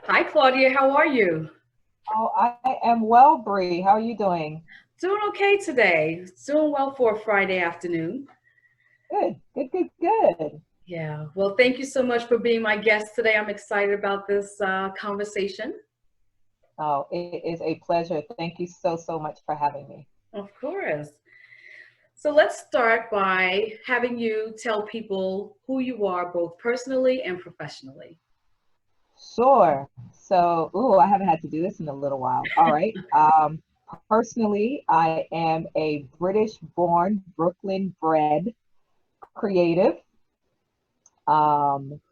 Hi, Claudia. How are you? Oh, I am well, Bree. How are you doing? Doing okay today. Doing well for a Friday afternoon. Good, good, good, good. Yeah. Well, thank you so much for being my guest today. I'm excited about this conversation. Oh, it is a pleasure. Thank you so much for having me. Of course. So let's start by having you tell people who you are, both personally and professionally. Sure. So, I haven't had to do this in a little while. All right. Personally, I am a British-born, Brooklyn-bred creative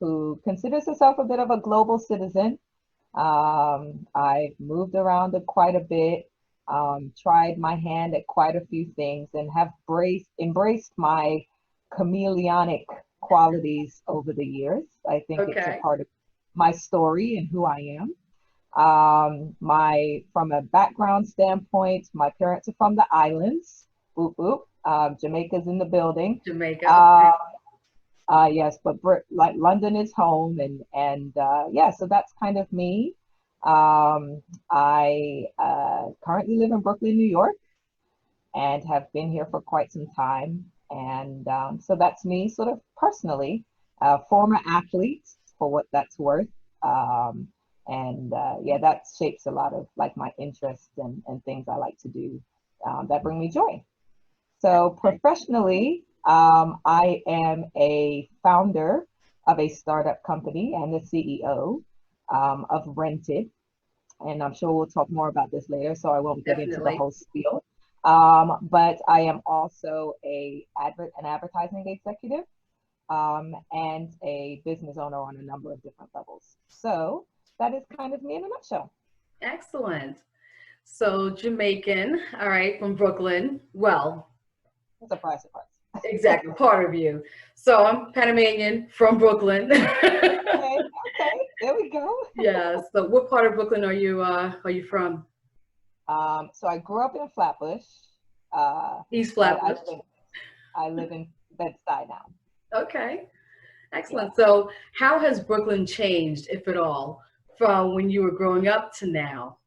who considers herself a bit of a global citizen. I've moved around quite a bit, tried my hand at quite a few things, and have embraced my chameleonic qualities over the years. I think it's a Okay. part of my story and who I am. From a background standpoint, my parents are from the islands. Boop boop. Jamaica's in the building. Jamaica. Uh, Okay. yes, but like London is home, and yeah, so that's kind of me. I currently live in Brooklyn, New York, and have been here for quite some time. And so that's me, sort of personally. Former athlete, for what that's worth. Um, and yeah, that shapes a lot of like my interests and things I like to do that bring me joy. So Okay. professionally, I am a founder of a startup company and the CEO of Rented. And I'm sure we'll talk more about this later, so I won't get into the Definitely. whole spiel. But I am also an advertising executive and a business owner on a number of different levels. So that is kind of me in a nutshell. Excellent. So Jamaican, all right, from Brooklyn. Well, Surprise, surprise. exactly, part of you. So I'm Panamanian from Brooklyn. Okay, okay, there we go. Yeah. So what part of Brooklyn are you from? So I grew up in Flatbush, uh, East but Flatbush. I live in Bed-Stuy now. Okay. Yeah. Excellent. So how has Brooklyn changed, if at all, from when you were growing up to now?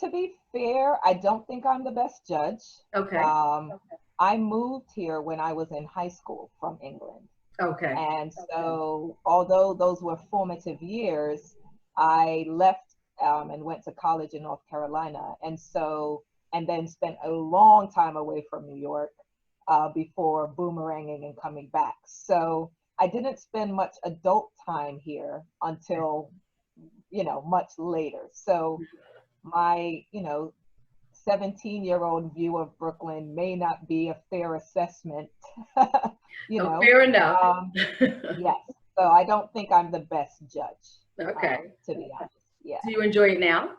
To be fair, I don't think I'm the best judge. Okay. Um, I moved here when I was in high school from England. Okay. And so, although those were formative years, I left and went to college in North Carolina. And then spent a long time away from New York before boomeranging and coming back. So I didn't spend much adult time here until, much later. So my, 17-year-old view of Brooklyn may not be a fair assessment, you Oh, know. fair enough. Yes. So I don't think I'm the best judge, Okay. to be honest. Yeah, Do you enjoy it now?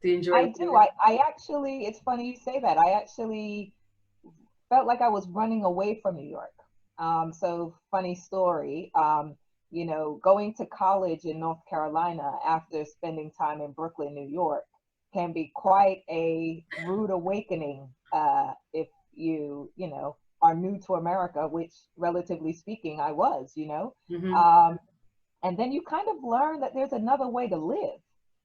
Do you enjoy I living do. there? I actually, it's funny you say that. I actually felt like I was running away from New York. So funny story. Going to college in North Carolina after spending time in Brooklyn, New York, can be quite a rude awakening if are new to America, which, relatively speaking, I was. Hmm. Um, and then you kind of learn that there's another way to live.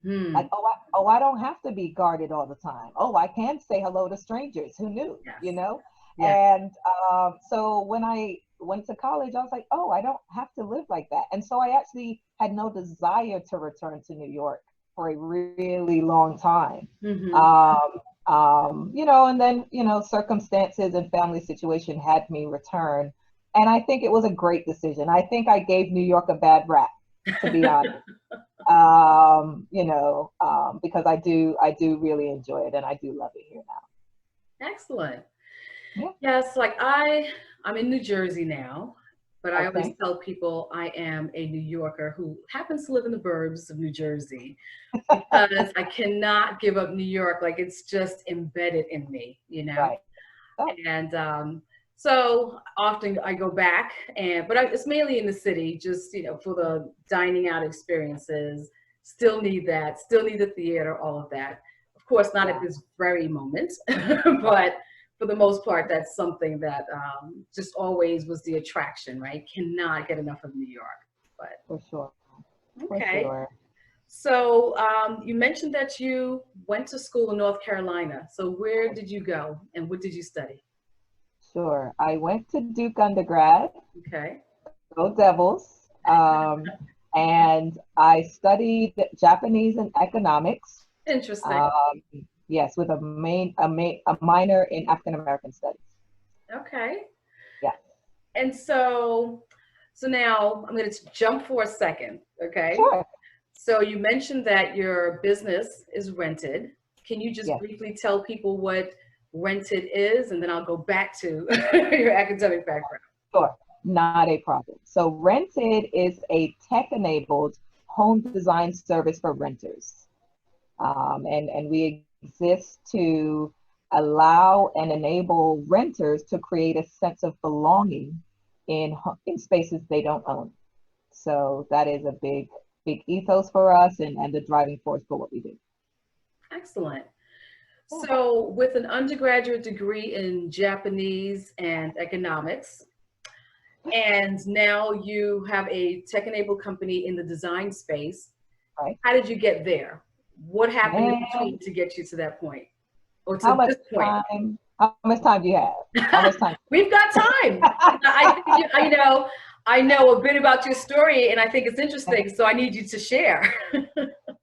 Like, Hmm. I don't have to be guarded all the time. Oh, I can say hello to strangers. Who knew? You Yes. know? Yes. And so when I went to college, I was like, oh, I don't have to live like that. And so I actually had no desire to return to New York for a really long time. Hmm. And then, circumstances and family situation had me return. And I think it was a great decision. I think I gave New York a bad rap, to be honest. Because I do really enjoy it and I do love it here Excellent. now. Yes, I'm in New Jersey now, but Yeah. I always Okay. tell people I am a New Yorker who happens to live in the burbs of New Jersey because I cannot give up New York. Like it's just embedded in me, you know? Right. Oh, And so often I go back, it's mainly in the city, just for the dining out experiences. Still need that. Still need the theater, all of that. Of course, not at yeah. this very moment, Right. but for the most part, that's something that just always was the attraction. Right? Cannot get enough of New York. But For sure. for Okay. sure. So you mentioned that you went to school in North Carolina. So where did you go and what did you study? Sure. I went to Duke undergrad, Okay. go Devils, and I studied Japanese and economics. Interesting. Um, yes, with a minor in African American studies. Okay. Yeah, And so now I'm going to jump for a second. Okay. sure. So you mentioned that your business is Rented. Can you just Yes, briefly tell people what Rented is? And then I'll go back to your academic background. sure. Not a problem. So Rented is a tech-enabled home design service for renters. And we exist to allow and enable renters to create a sense of belonging in spaces they don't own. So that is a big ethos for us and the driving force for what we do. Excellent. Yeah. So, with an undergraduate degree in Japanese and economics, and now you have a tech enabled company in the design space, Right. how did you get there? What happened in Man, between to get you to that point or how to much this point? how much time do you have? How much time? We've got time. I think I know a bit about your story and I think it's interesting, so I need you to share.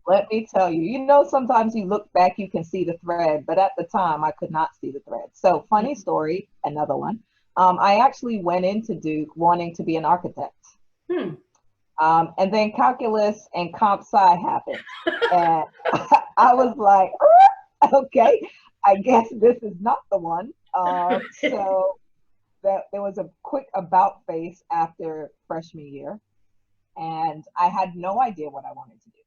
Let me tell you, sometimes you look back, you can see the thread, but at the time I could not see the thread. So, funny story, another one. I actually went into Duke wanting to be an architect. Hmm. And then calculus and comp sci happened. And I was like, okay, I guess this is not the one. So there was a quick about face after freshman year, and I had no idea what I wanted to do.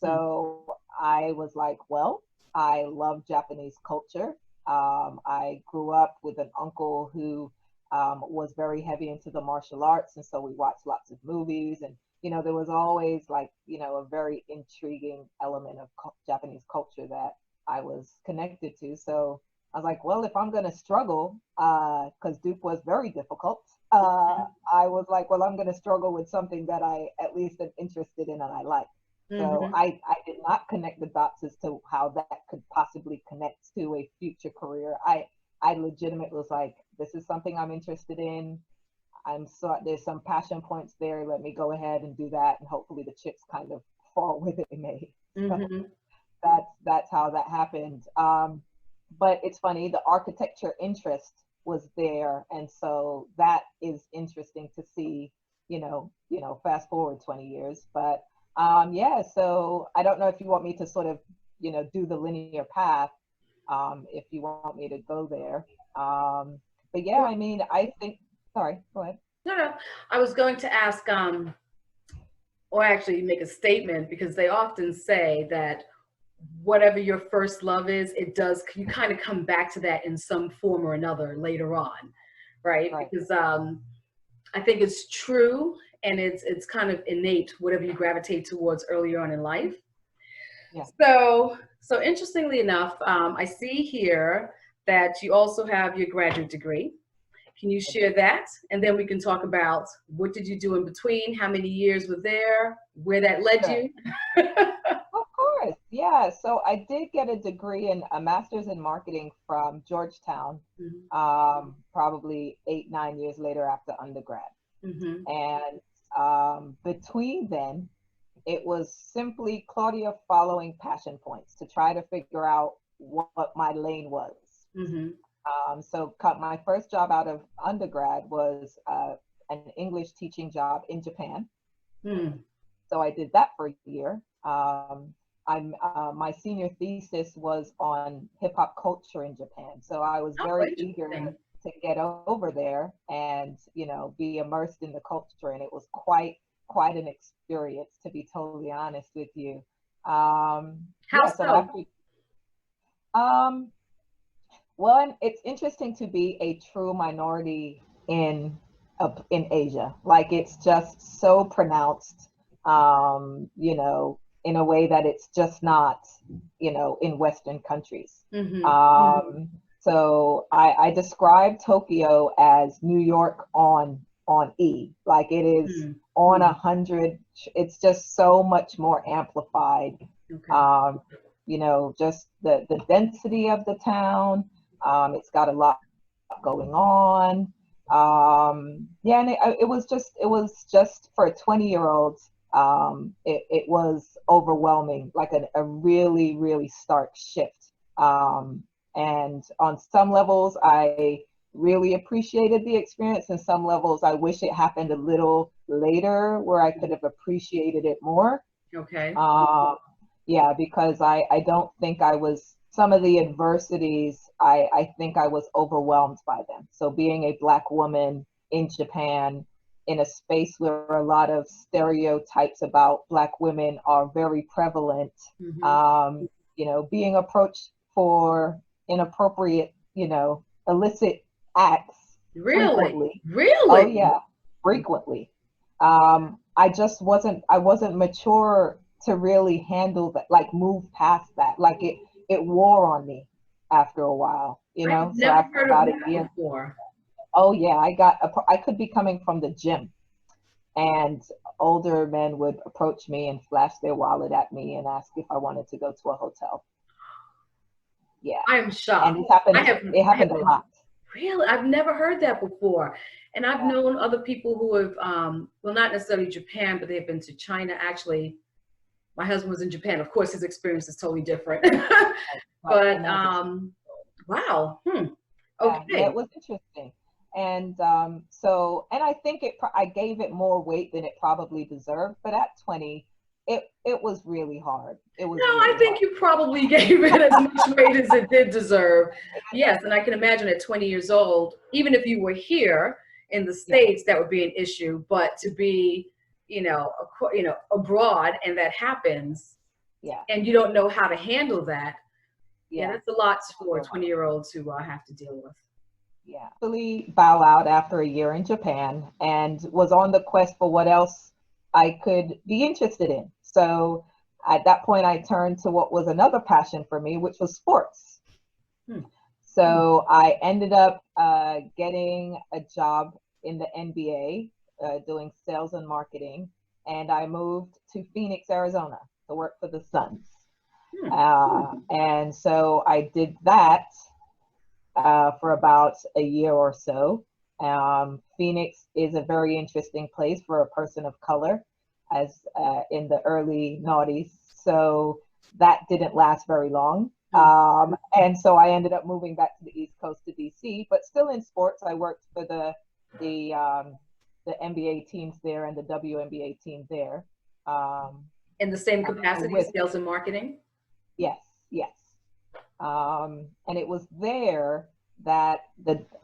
Hmm. So I was like, well, I love Japanese culture. I grew up with an uncle who was very heavy into the martial arts. And so we watched lots of movies. And, there was always like, a very intriguing element of Japanese culture that I was connected to. So I was like, well, if I'm going to struggle, because Duke was very difficult, I was like, well, I'm going to struggle with something that I at least am interested in and I like. So Hmm. I did not connect the dots as to how that could possibly connect to a future career. I legitimately was like, this is something I'm interested in. There's some passion points there. Let me go ahead and do that, and hopefully the chips kind of fall where they may. So Hmm. that's how that happened. But it's funny, the architecture interest was there, and so that is interesting to see. Fast forward 20 years, but yeah. So I don't know if you want me to sort of do the linear path, if you want me to go there. But yeah, I mean, I think. Sorry, go ahead. No, no. I was going to ask, or actually make a statement because they often say that whatever your first love is, you kind of come back to that in some form or another later on, right? Right. Because I think it's true and it's kind of innate, whatever you gravitate towards earlier on in life. Yeah. So interestingly enough, I see here that you also have your graduate degree. Can you share that? And then we can talk about what did you do in between, how many years were there, where that led Sure. you. Of course. Yeah. So I did get a degree in a master's in marketing from Georgetown, Mhm. probably 8, 9 years later after undergrad. Mhm. And between then, it was simply Claudia following passion points to try to figure out what my lane was. Mhm. So my first job out of undergrad was an English teaching job in Japan. Mhm. So I did that for a year. My senior thesis was on hip hop culture in Japan. So I was Oh, very eager interesting. to get over there and be immersed in the culture, and it was quite an experience, to be totally honest with you. How Yeah. So so? after um, one, it's interesting to be a true minority in Asia. Like it's just so pronounced, in a way that it's just not, in Western countries. Mhm. Mhm. So I describe Tokyo as New York on on E. Like it is on 100. It's just so much more amplified. Okay. You know, just the density of the town. It's got a lot going on. Yeah, and it was just for a 20-year-old. It was overwhelming, like a really, really stark shift. And on some levels, I really appreciated the experience. And some levels, I wish it happened a little later where I could have appreciated it more. Okay. Yeah, because I don't think I was, some of the adversities, I think I was overwhelmed by them. So being a Black woman in Japan, in a space where a lot of stereotypes about Black women are very prevalent, you know, being approached for inappropriate, you know, illicit acts Really? frequently. Oh Really? yeah, frequently. I wasn't mature to really handle that, like move past that. Like it wore on me after a while, you I've know? So never after heard of about a that year, before. oh yeah, I could be coming from the gym and older men would approach me and flash their wallet at me and ask if I wanted to go to a hotel. Yeah. I am And shocked. it I have happened a lot. really, I've never heard that before. And I've Yeah. known other people who have, well, not necessarily Japan, but they've been to China. Actually, my husband was in Japan. Of course, his experience is totally different. Right. But Imagine. wow. Yeah, it Okay. was interesting. And so, and I think I gave it more weight than it probably deserved. But at 20, it was really hard. It No, was I really think hard. you probably gave it as much weight as it did deserve. Yes, and I can imagine at 20 years old, even if you were here in the Yeah, States, that would be an issue. But to be, abroad and that happens, yeah, and you don't know how to handle that, yeah, yeah. that's a lot for a Overwhelmed. 20-year-old to have to deal with. Yeah. Really bow out after a year in Japan and was on the quest for what else I could be interested in. So at that point, I turned to what was another passion for me, which was sports. Hmm. So I ended up getting a job in the NBA, doing sales and marketing, and I moved to Phoenix, Arizona to work for the Suns. Hmm. And so I did that for about a year or so. Phoenix is a very interesting place for a person of color, as in the early noughties. So that didn't last very long. And so I ended up moving back to the East Coast to DC, but still in sports. I worked for the NBA teams there and the WNBA team there. In the same capacity, With sales and marketing. Yes, yes. And it was there that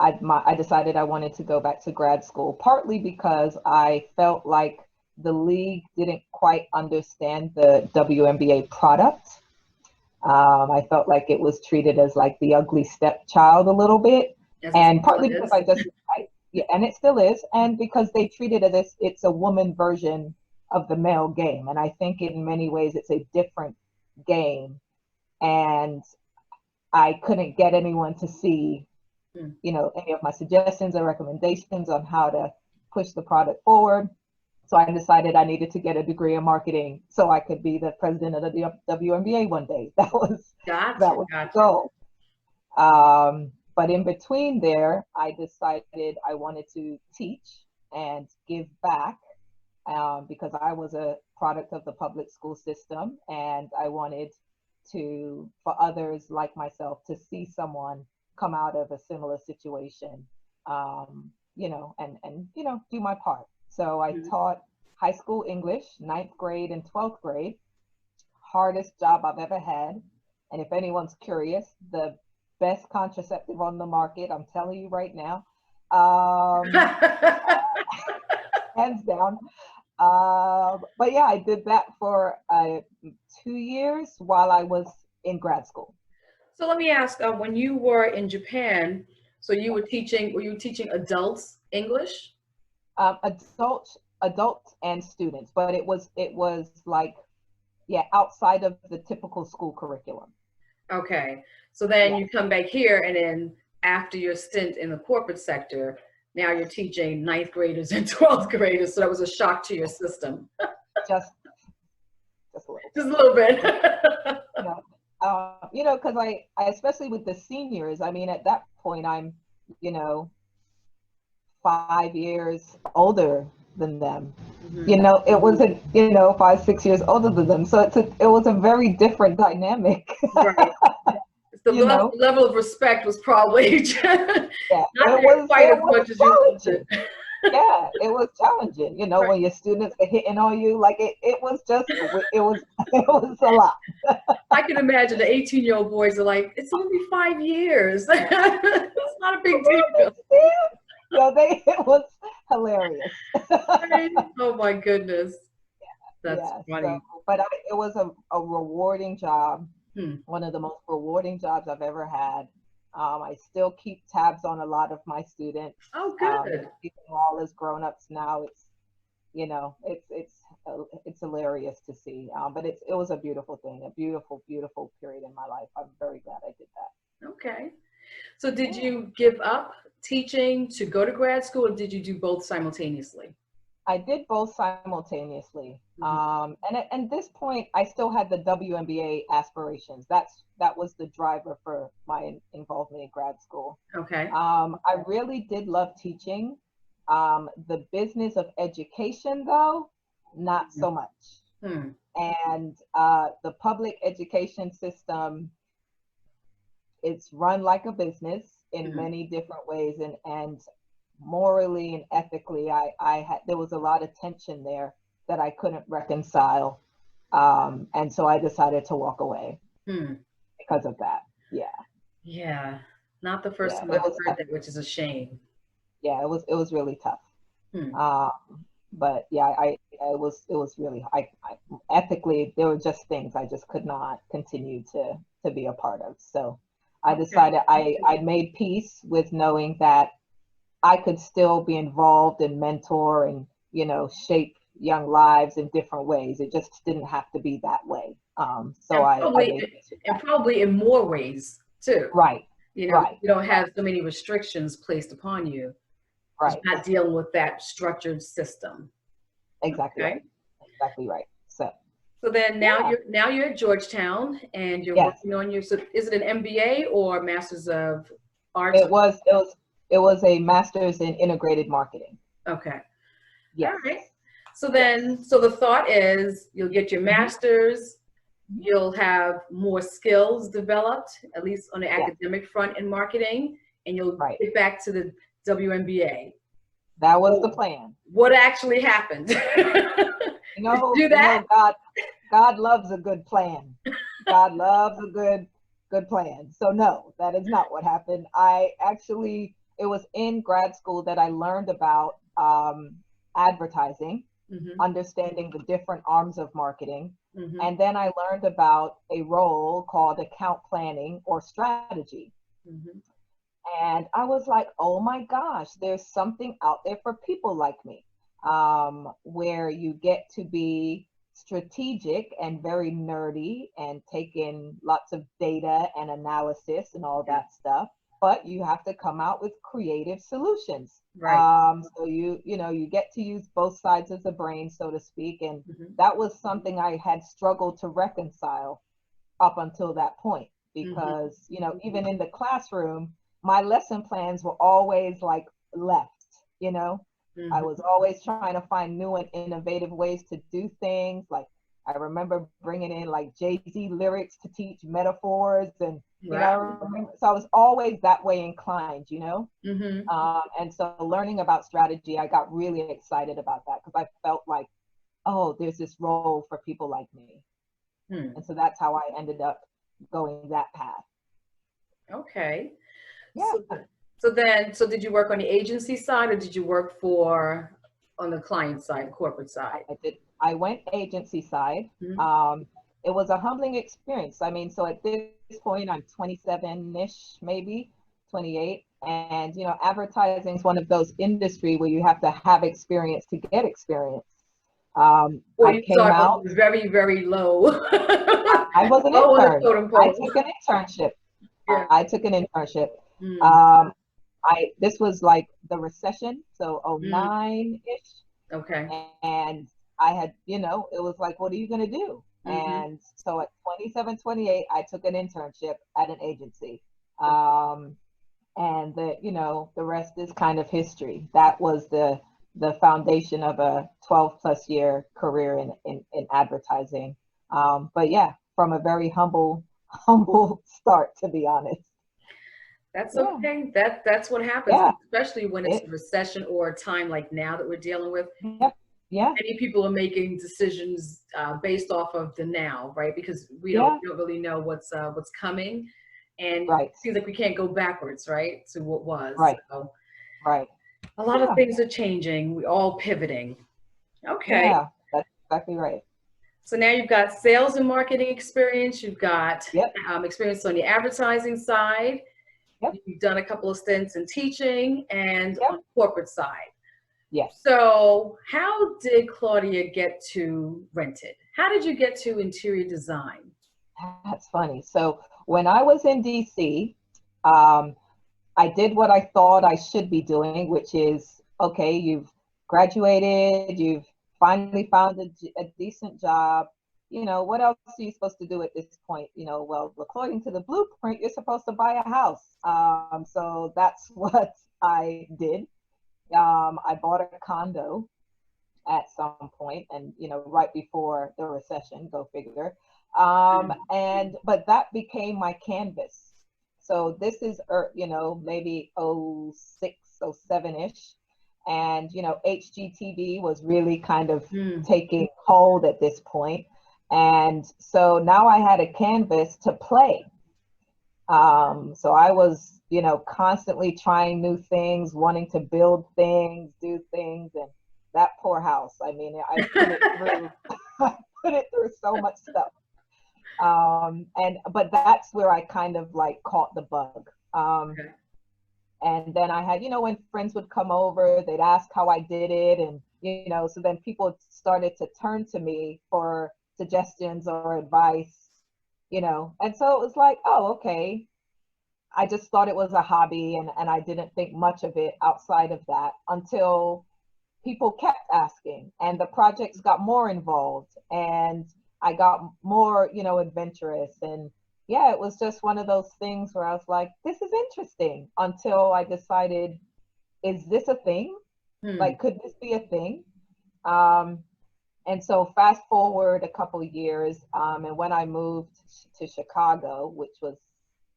I decided I wanted to go back to grad school, partly because I felt like the league didn't quite understand the WNBA product. I felt like it was treated as like the ugly stepchild a little bit, As it and still partly because is. yeah, and it still is, and because they treat it as it's a woman version of the male game, and I think in many ways it's a different game, and I couldn't get anyone to see, Hmm. any of my suggestions or recommendations on how to push the product forward. So I decided I needed to get a degree in marketing so I could be the president of the WNBA one day. That Gotcha, was the gotcha. goal. But in between there, I decided I wanted to teach and give back, because I was a product of the public school system, and I wanted for others like myself to see someone come out of a similar situation, and do my part. So I Mhm. taught high school English, ninth grade and 12th grade, hardest job I've ever had. And if anyone's curious, the best contraceptive on the market, I'm telling you right now, um, hands down. But yeah, I did that for 2 years while I was in grad school. So let me ask, when you were in Japan, so were you teaching adults English? Adults and students, but it was like, yeah, outside of the typical school curriculum. Okay. So then Yeah, you come back here, and then after your stint in the corporate sector, Now you're teaching ninth graders and 12th graders. So that was a shock to your system. Just just a little. Just a little bit. Because I especially with the seniors, I mean, at that point, I'm, you know, 5 years older than them. Mm-hmm. It wasn't, 5, 6 years older than them. So it was a very different dynamic. Right. The you know, level of respect was probably yeah, not there quite as much as you wanted. Yeah, it was challenging. Right. When your students are hitting on you, like it was just, it was, it was a lot. I can imagine the 18-year-old boys are like, it's only 5 years. It's not a big deal. It was hilarious. Right? Oh my goodness. That's Yeah, funny. but it was a rewarding job. Hmm. One of the most rewarding jobs I've ever had. I still keep tabs on a lot of my students. Oh, good. Even all as grown-ups now, it's hilarious to see. But it was a beautiful thing, a beautiful, beautiful period in my life. I'm very glad I did that. Okay. So did you give up teaching to go to grad school, or did you do both simultaneously? I did both simultaneously. And at this point, I still had the WNBA aspirations. That was the driver for my involvement in grad school. Okay. I really did love teaching. The business of education, though, not so much. And the public education system, it's run like a business in many different ways, and morally and ethically, there was a lot of tension there that I couldn't reconcile, and so I decided to walk away because of that. Yeah, not the first time I've heard that, which is a shame. Yeah, it was really tough. But yeah, it was really, I ethically, there were just things I just could not continue to be a part of. So I decided, I made peace with knowing that I could still be involved and mentor and, shape young lives in different ways. It just didn't have to be that way. So and probably in more ways too. Right. You don't have so many restrictions placed upon you. Right. You're not dealing with that structured system. Exactly. Okay? Right. Exactly right. So then now you're at Georgetown and you're working on your. So is it an MBA or Masters of Arts? It was a master's in integrated marketing. Okay. Yes. All right. So the thought is you'll get your master's, you'll have more skills developed, at least on the academic front in marketing, and you'll get back to the WNBA. That was the plan. What actually happened? Do that? God loves a good plan. God loves a good plan. So no, that is not what happened. It was in grad school that I learned about advertising, understanding the different arms of marketing. And then I learned about a role called account planning or strategy. And I was like, oh my gosh, there's something out there for people like me, where you get to be strategic and very nerdy and take in lots of data and analysis and all that stuff, but you have to come out with creative solutions. Right. So you get to use both sides of the brain, so to speak. And that was something I had struggled to reconcile up until that point, because, even in the classroom, my lesson plans were always like left, I was always trying to find new and innovative ways to do things. Like I remember bringing in like Jay-Z lyrics to teach metaphors, and so I was always that way inclined, and so learning about strategy, I got really excited about that because I felt like, oh, there's this role for people like me. And so that's how I ended up going that path. Okay. Yeah. So did you work on the agency side, or did you work on the client side, corporate side? I did. I went agency side. It was a humbling experience. I mean, so at this point, I'm 27-ish, maybe 28. And, advertising is one of those industries where you have to have experience to get experience. I came out very, very low. I was an intern. I took an internship. I took an internship. This was like the recession, so Mm, 09-ish. okay. And I had, it was like, what are you going to do? Mm-hmm. And so at 27, 28, I took an internship at an agency. Um, and the rest is kind of history. That was the foundation of a 12 plus year career in advertising. But yeah, from a very humble, humble start, to be honest. That's Yeah, okay. That's what happens, yeah, especially when it's a it, recession or a time like now that we're dealing with. yep, yeah, Many people are making decisions based off of the now, right? Because yeah, we don't really know what's coming, and it right, seems like we can't go backwards, right, to what was. right, So right. a lot of Yeah, things are changing. We're all pivoting. Okay. yeah, that's exactly right. So now you've got sales and marketing experience. You've got Yep, experience on the advertising side. yep, You've done a couple of stints in teaching and yep, on the corporate side. yes. So, how did Claudia get to Rented? How did you get to interior design? That's funny. So when I was in DC, um, I did what I thought I should be doing, which is okay, you've graduated, you've finally found a decent job. What else are you supposed to do at this point? Well, according to the blueprint, you're supposed to buy a house. So that's what I did. I bought a condo at some point, and right before the recession, go figure. And but that became my canvas. So this is maybe 06, 07-ish. And HGTV was really kind of Mm, taking hold at this point. And so now I had a canvas to play. So I was, constantly trying new things, wanting to build things, do things, and that poor house. I mean, I put it through, I put it through so much stuff. And but that's where I kind of like caught the bug. okay. And then I had, when friends would come over, they'd ask how I did it, and so then people started to turn to me for suggestions or advice. And so it was like, oh, okay, I just thought it was a hobby, and I didn't think much of it outside of that until people kept asking and the projects got more involved and I got more, adventurous. And yeah, it was just one of those things where I was like, this is interesting until I decided, is this a thing? Hmm. Like, could this be a thing? Um, and so fast forward a couple years, and when I moved to Chicago, which was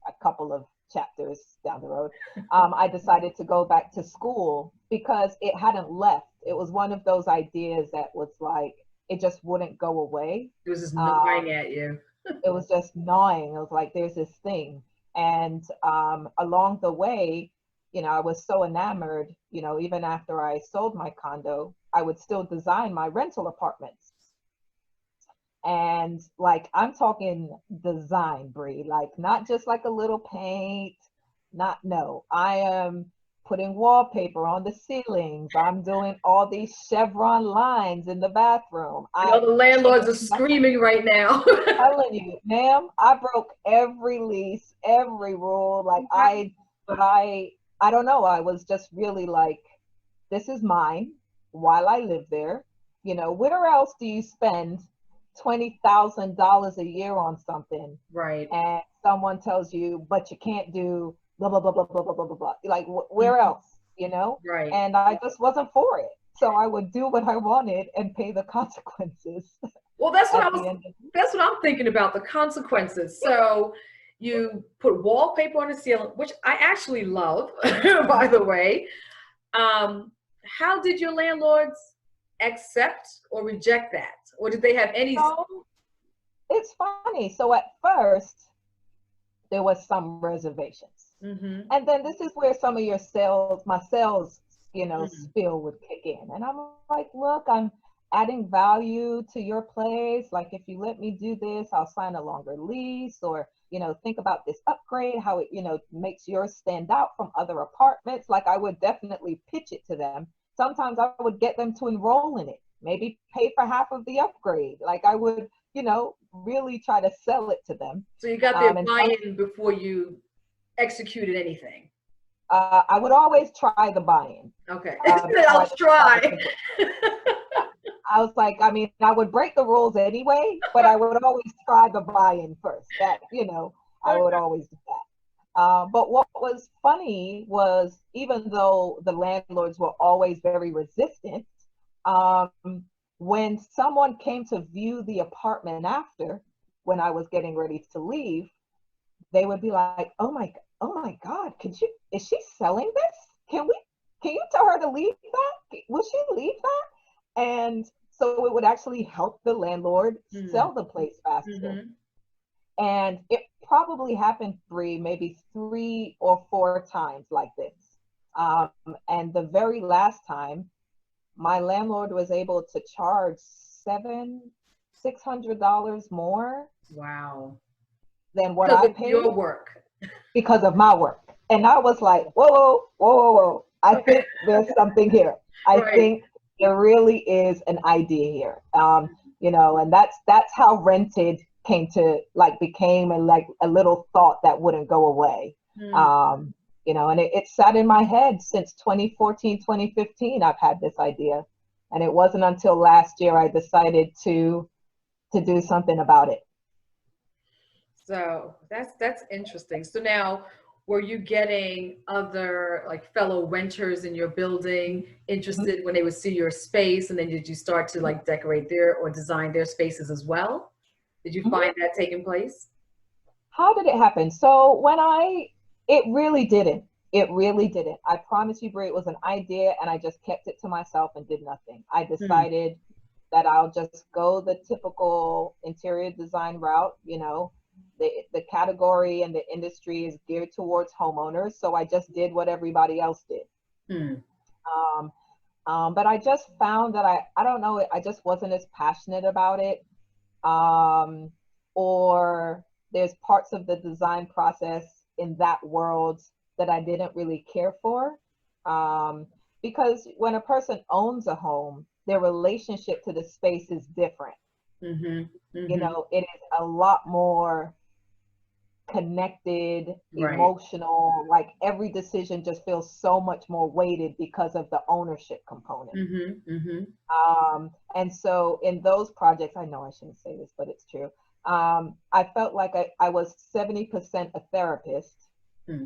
a couple of chapters down the road, I decided to go back to school because it hadn't left. It was one of those ideas that was like, it just wouldn't go away. It was just gnawing Um, at you. it was just gnawing. It was like, there's this thing. And along the way, I was so enamored, even after I sold my condo, I would still design my rental apartments. And like, I'm talking design, Brie, like not just like a little paint, not, no, I am putting wallpaper on the ceilings. I'm doing all these chevron lines in the bathroom. I know I the landlords are changed my screaming right now. telling you, ma'am, I broke every lease, every rule. Like but I don't know. I was just really like, this is mine while I live there. Where else do you spend $20,000 a year on something, Right. and someone tells you, but you can't do blah blah blah blah blah blah blah blah blah. Like where Mhm. else? Right. And I just wasn't for it. So I would do what I wanted and pay the consequences Well, at the end of that's what I'm thinking about, the consequences. So you put wallpaper on the ceiling, which I actually love, by the way. How did your landlords accept or reject that? Or did they have any? So it's funny. So at first, there was some reservations. Mm-hmm. And then this is where some of my sales, Mm, spill would kick in. And I'm like, look, I'm adding value to your place. Like, if you let me do this, I'll sign a longer lease, or, think about this upgrade, how it, makes yours stand out from other apartments. Like, I would definitely pitch it to them. Sometimes I would get them to enroll in it, maybe pay for half of the upgrade. Like, I would, really try to sell it to them. so you got their And some buy-in before you executed anything. I would always try the buy-in. Okay. Before I Let's try. I was like, I mean, I would break the rules anyway, but I would always try the buy-in first. That, I would always do that. But what was funny was, even though the landlords were always very resistant, um, when someone came to view the apartment after, when I was getting ready to leave, they would be like, oh my God, is she selling this? Can you tell her to leave that? Will she leave that? And so it would actually help the landlord sell the place faster. Mm-hmm. And it probably happened maybe 3 or 4 times like this. Um, and the very last time, my landlord was able to charge $600 more Wow. than what Because I of paid your work. because of my work. And I was like, whoa, whoa, whoa, whoa, whoa. I think there's something here. I Right. think there really is an idea here. And that's how Rented became a little thought that wouldn't go away. Hmm. And it sat in my head since 2014, 2015. I've had this idea. And it wasn't until last year I decided to do something about it. So that's interesting. So now, were you getting other like fellow renters in your building interested when they would see your space, and then did you start to like decorate their or design their spaces as well? Did you Mhm. find that taking place? How did it happen? It really didn't. It really didn't. I promise you, Brie, it was an idea and I just kept it to myself and did nothing. I Hmm. decided that I'll just go the typical interior design route. The category and the industry is geared towards homeowners. So I just did what everybody else did. Hmm. Um, but I just found that I don't know, I just wasn't as passionate about it. um, or there's parts of the design process in that world that I didn't really care for. Um, because when a person owns a home, their relationship to the space is different. Mm-hmm. Mm-hmm. It is a lot more connected, Right. emotional, like every decision just feels so much more weighted because of the ownership component. Mm-hmm. Mm-hmm. And so in those projects, I know I shouldn't say this, but it's true. I felt like I was 70% a therapist Hmm.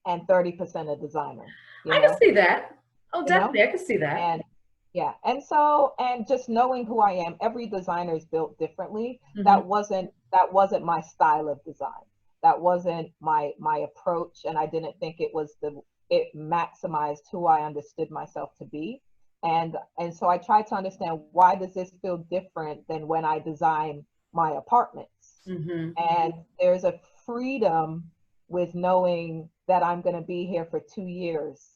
and 30% a designer, you I can know, see that. Oh, you know, definitely, I can see that. and yeah. And just knowing who I am, every designer is built differently. Mm-hmm. That wasn't my style of design. That wasn't my approach. And I didn't think it maximized who I understood myself to be. And so I tried to understand, why does this feel different than when I design my apartments? Mm-hmm. And there's a freedom with knowing that I'm going to be here for 2 years.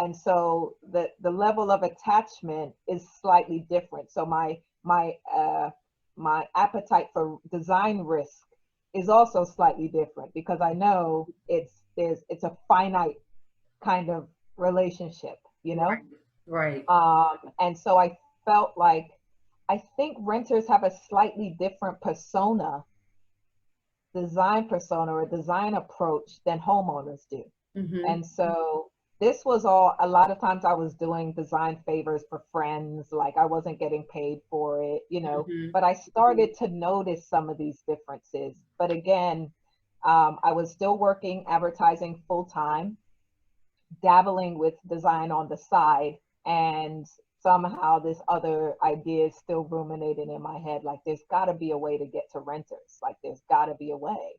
And so the level of attachment is slightly different. So my appetite for design risk is also slightly different, because I know it's a finite kind of relationship, you know? Right. Right. And so I felt like, I think renters have a slightly different design persona or design approach than homeowners do. Mm-hmm. And so this was all, a lot of times I was doing design favors for friends, like I wasn't getting paid for it. Mm-hmm. But I started to notice some of these differences. But again, I was still working advertising full time, dabbling with design on the side, and somehow this other idea is still ruminating in my head, like there's got to be a way to get to renters, like there's got to be a way.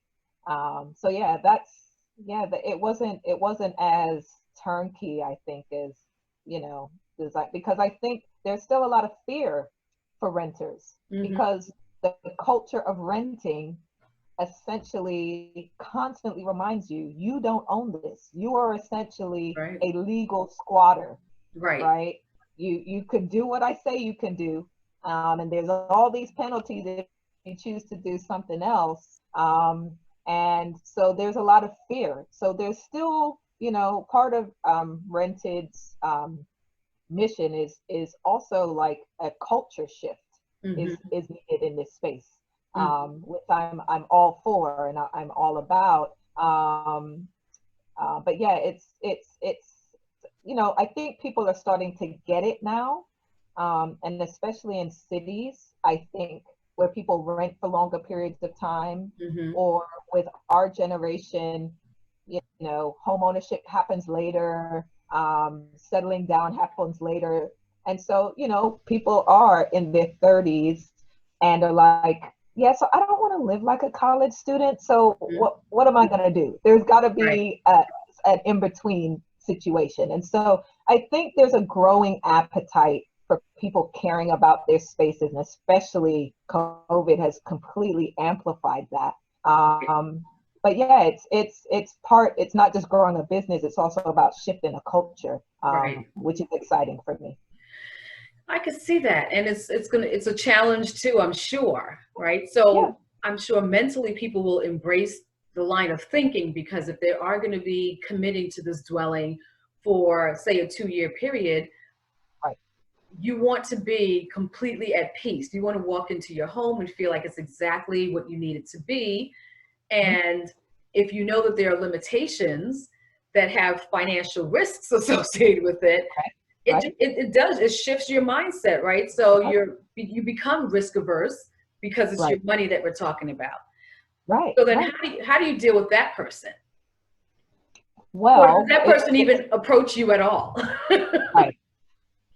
So yeah, it wasn't as turnkey, I think, as design, because I think there's still a lot of fear for renters, Mm-hmm. because the culture of renting essentially constantly reminds you, you don't own this. You are essentially Right. a legal squatter, Right. right? You could do what I say you can do, and there's all these penalties if you choose to do something else. And so there's a lot of fear. So there's still, part of Rented's mission is also like a culture shift Mm-hmm. is needed in this space, Mm-hmm. which I'm all for and I'm all about. But yeah, I think people are starting to get it now. And especially in cities, I think where people rent for longer periods of time, Mm-hmm. or with our generation, home ownership happens later, settling down happens later. And so, people are in their 30s and are like, yeah, so I don't want to live like a college student. So Mm-hmm. what am I going to do? There's got to Right. be an in-between situation. And so I think there's a growing appetite for people caring about their spaces, and especially COVID has completely amplified that. But yeah, it's not just growing a business, it's also about shifting a culture, Right. which is exciting for me. I could see that. And it's a challenge too, I'm sure. Right. Yeah, So I'm sure mentally people will embrace the line of thinking, because if they are going to be committing to this dwelling for, say, a 2-year period, right. you want to be completely at peace. You want to walk into your home and feel like it's exactly what you need it to be. Mhm. And if you know that there are limitations that have financial risks associated with it, Right, it shifts your mindset, right? So you become risk averse because it's your right, money that we're talking about. right, So then right. how do you deal with that person? Or does Well, that person even approach you at all? right.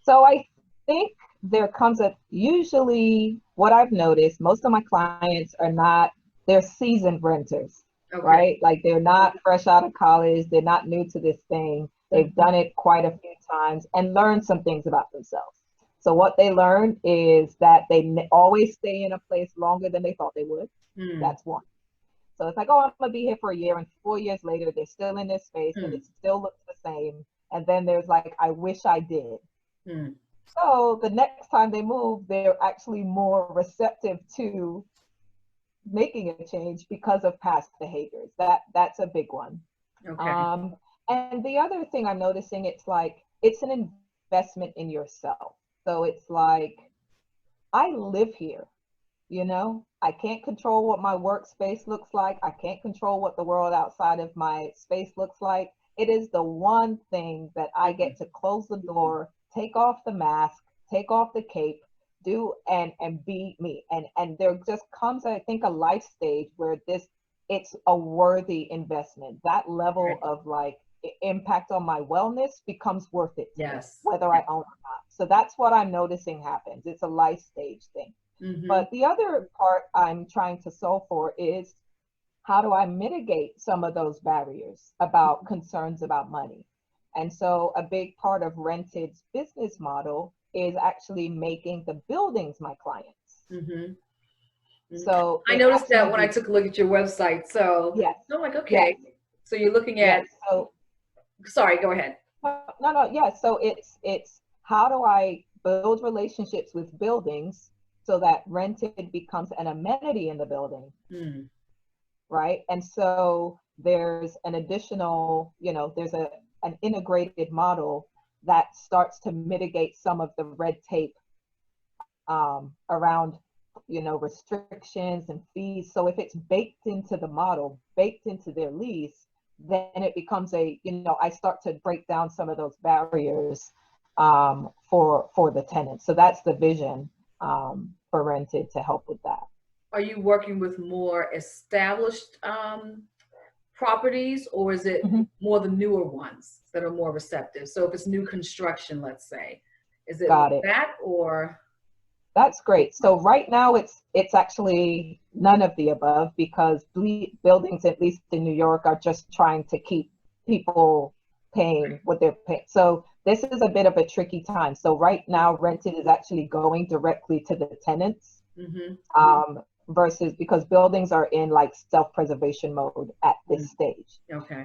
So I think there comes a, usually what I've noticed, most of my clients are not, they're seasoned renters, Okay. right? Like they're not fresh out of college, they're not new to this thing. They've Mhm. done it quite a few times and learned some things about themselves. So what they learn is that they always stay in a place longer than they thought they would. Hmm. That's one. So it's like, oh, I'm gonna be here for a year, and 4 years later, they're still in this space and Hmm. it still looks the same. And then there's like, I wish I did. Hmm. So the next time they move, they're actually more receptive to making a change because of past behaviors. That's a big one. Okay. Um, and the other thing I'm noticing, it's like it's an investment in yourself. So it's like I live here, I can't control what my workspace looks like. I can't control what the world outside of my space looks like. It is the one thing that I get to close the door, take off the mask, take off the cape, do and be me. And there just comes, I think, a life stage where it's a worthy investment. That level Right. of like impact on my wellness becomes worth it to me, Yes. whether I own or not. So that's what I'm noticing happens. It's a life stage thing. Mm-hmm. But the other part I'm trying to solve for is how do I mitigate some of those barriers about concerns about money? And so a big part of Rentid's business model is actually making the buildings my clients. Mm-hmm. So I it noticed that actually when I be, took a look at your website. So yes, I'm like, yes, okay. So you're looking at, yes. So sorry, go ahead. no, yeah. So it's how do I build relationships with buildings so that Rented becomes an amenity in the building, Hmm. right? And so there's an additional, there's an integrated model that starts to mitigate some of the red tape around, restrictions and fees. So if it's baked into the model, baked into their lease, then it becomes I start to break down some of those barriers for the tenants. So that's the vision for Rented to help with that. Are you working with more established properties, or is it Mhm. more the newer ones that are more receptive? So if it's new construction, let's say, is it Got it. that or? That's great. So right now it's actually none of the above because buildings, at least in New York, are just trying to keep people paying what they're paying. So this is a bit of a tricky time. So right now, Rented is actually going directly to the tenants, Mm-hmm. versus because buildings are in like self-preservation mode at this stage. Okay.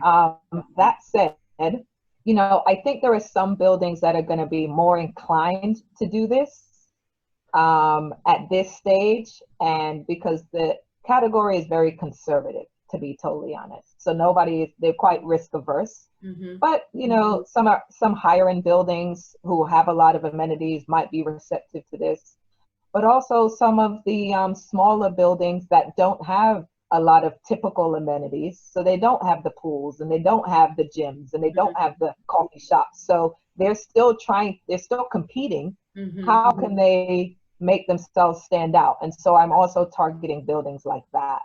That said, I think there are some buildings that are going to be more inclined to do this at this stage, and because the category is very conservative, to be totally honest. So they're quite risk averse. Mm-hmm. But some higher end buildings who have a lot of amenities might be receptive to this. But also some of the smaller buildings that don't have a lot of typical amenities. So they don't have the pools and they don't have the gyms and they don't have the coffee shops. So they're still competing. Mm-hmm. How can they make themselves stand out? And so I'm also targeting buildings like that,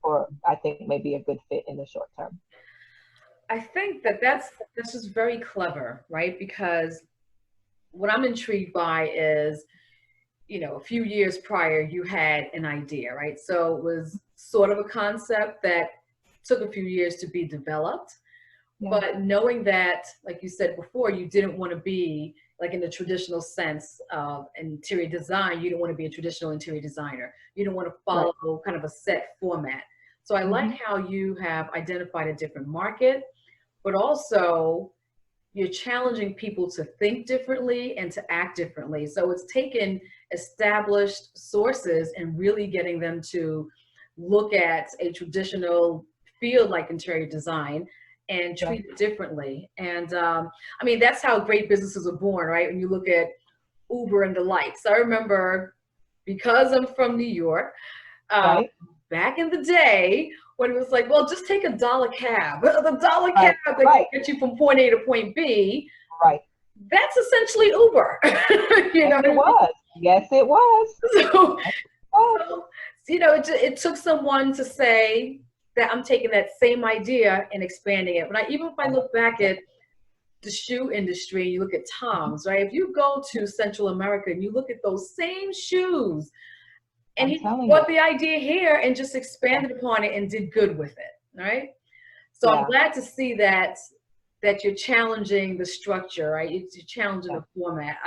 or I think maybe a good fit in the short term. I think that that's just very clever, right? Because what I'm intrigued by is, a few years prior, you had an idea, right? So it was sort of a concept that took a few years to be developed. Yeah. But knowing that, like you said before, you didn't want to be like in the traditional sense of interior design, you don't want to be a traditional interior designer. You don't want to follow kind of a set format. So I like how you have identified a different market, but also you're challenging people to think differently and to act differently. So it's taken established sources and really getting them to look at a traditional field like interior design and treat it differently. And I mean, that's how great businesses are born, right? When you look at Uber and the likes. I remember, because I'm from New York, back in the day, when it was like, well, just take a dollar cab. The dollar cab that can get you from point A to point B. Right. That's essentially Uber. Yes, it was. Yes, it was. So, it took someone to say that I'm taking that same idea and expanding it. Even if I look back at the shoe industry, you look at Tom's, right? If you go to Central America and you look at those same shoes, and he brought the idea here and just expanded upon it and did good with it, right? So I'm glad to see that you're challenging the structure, right? You're challenging the format.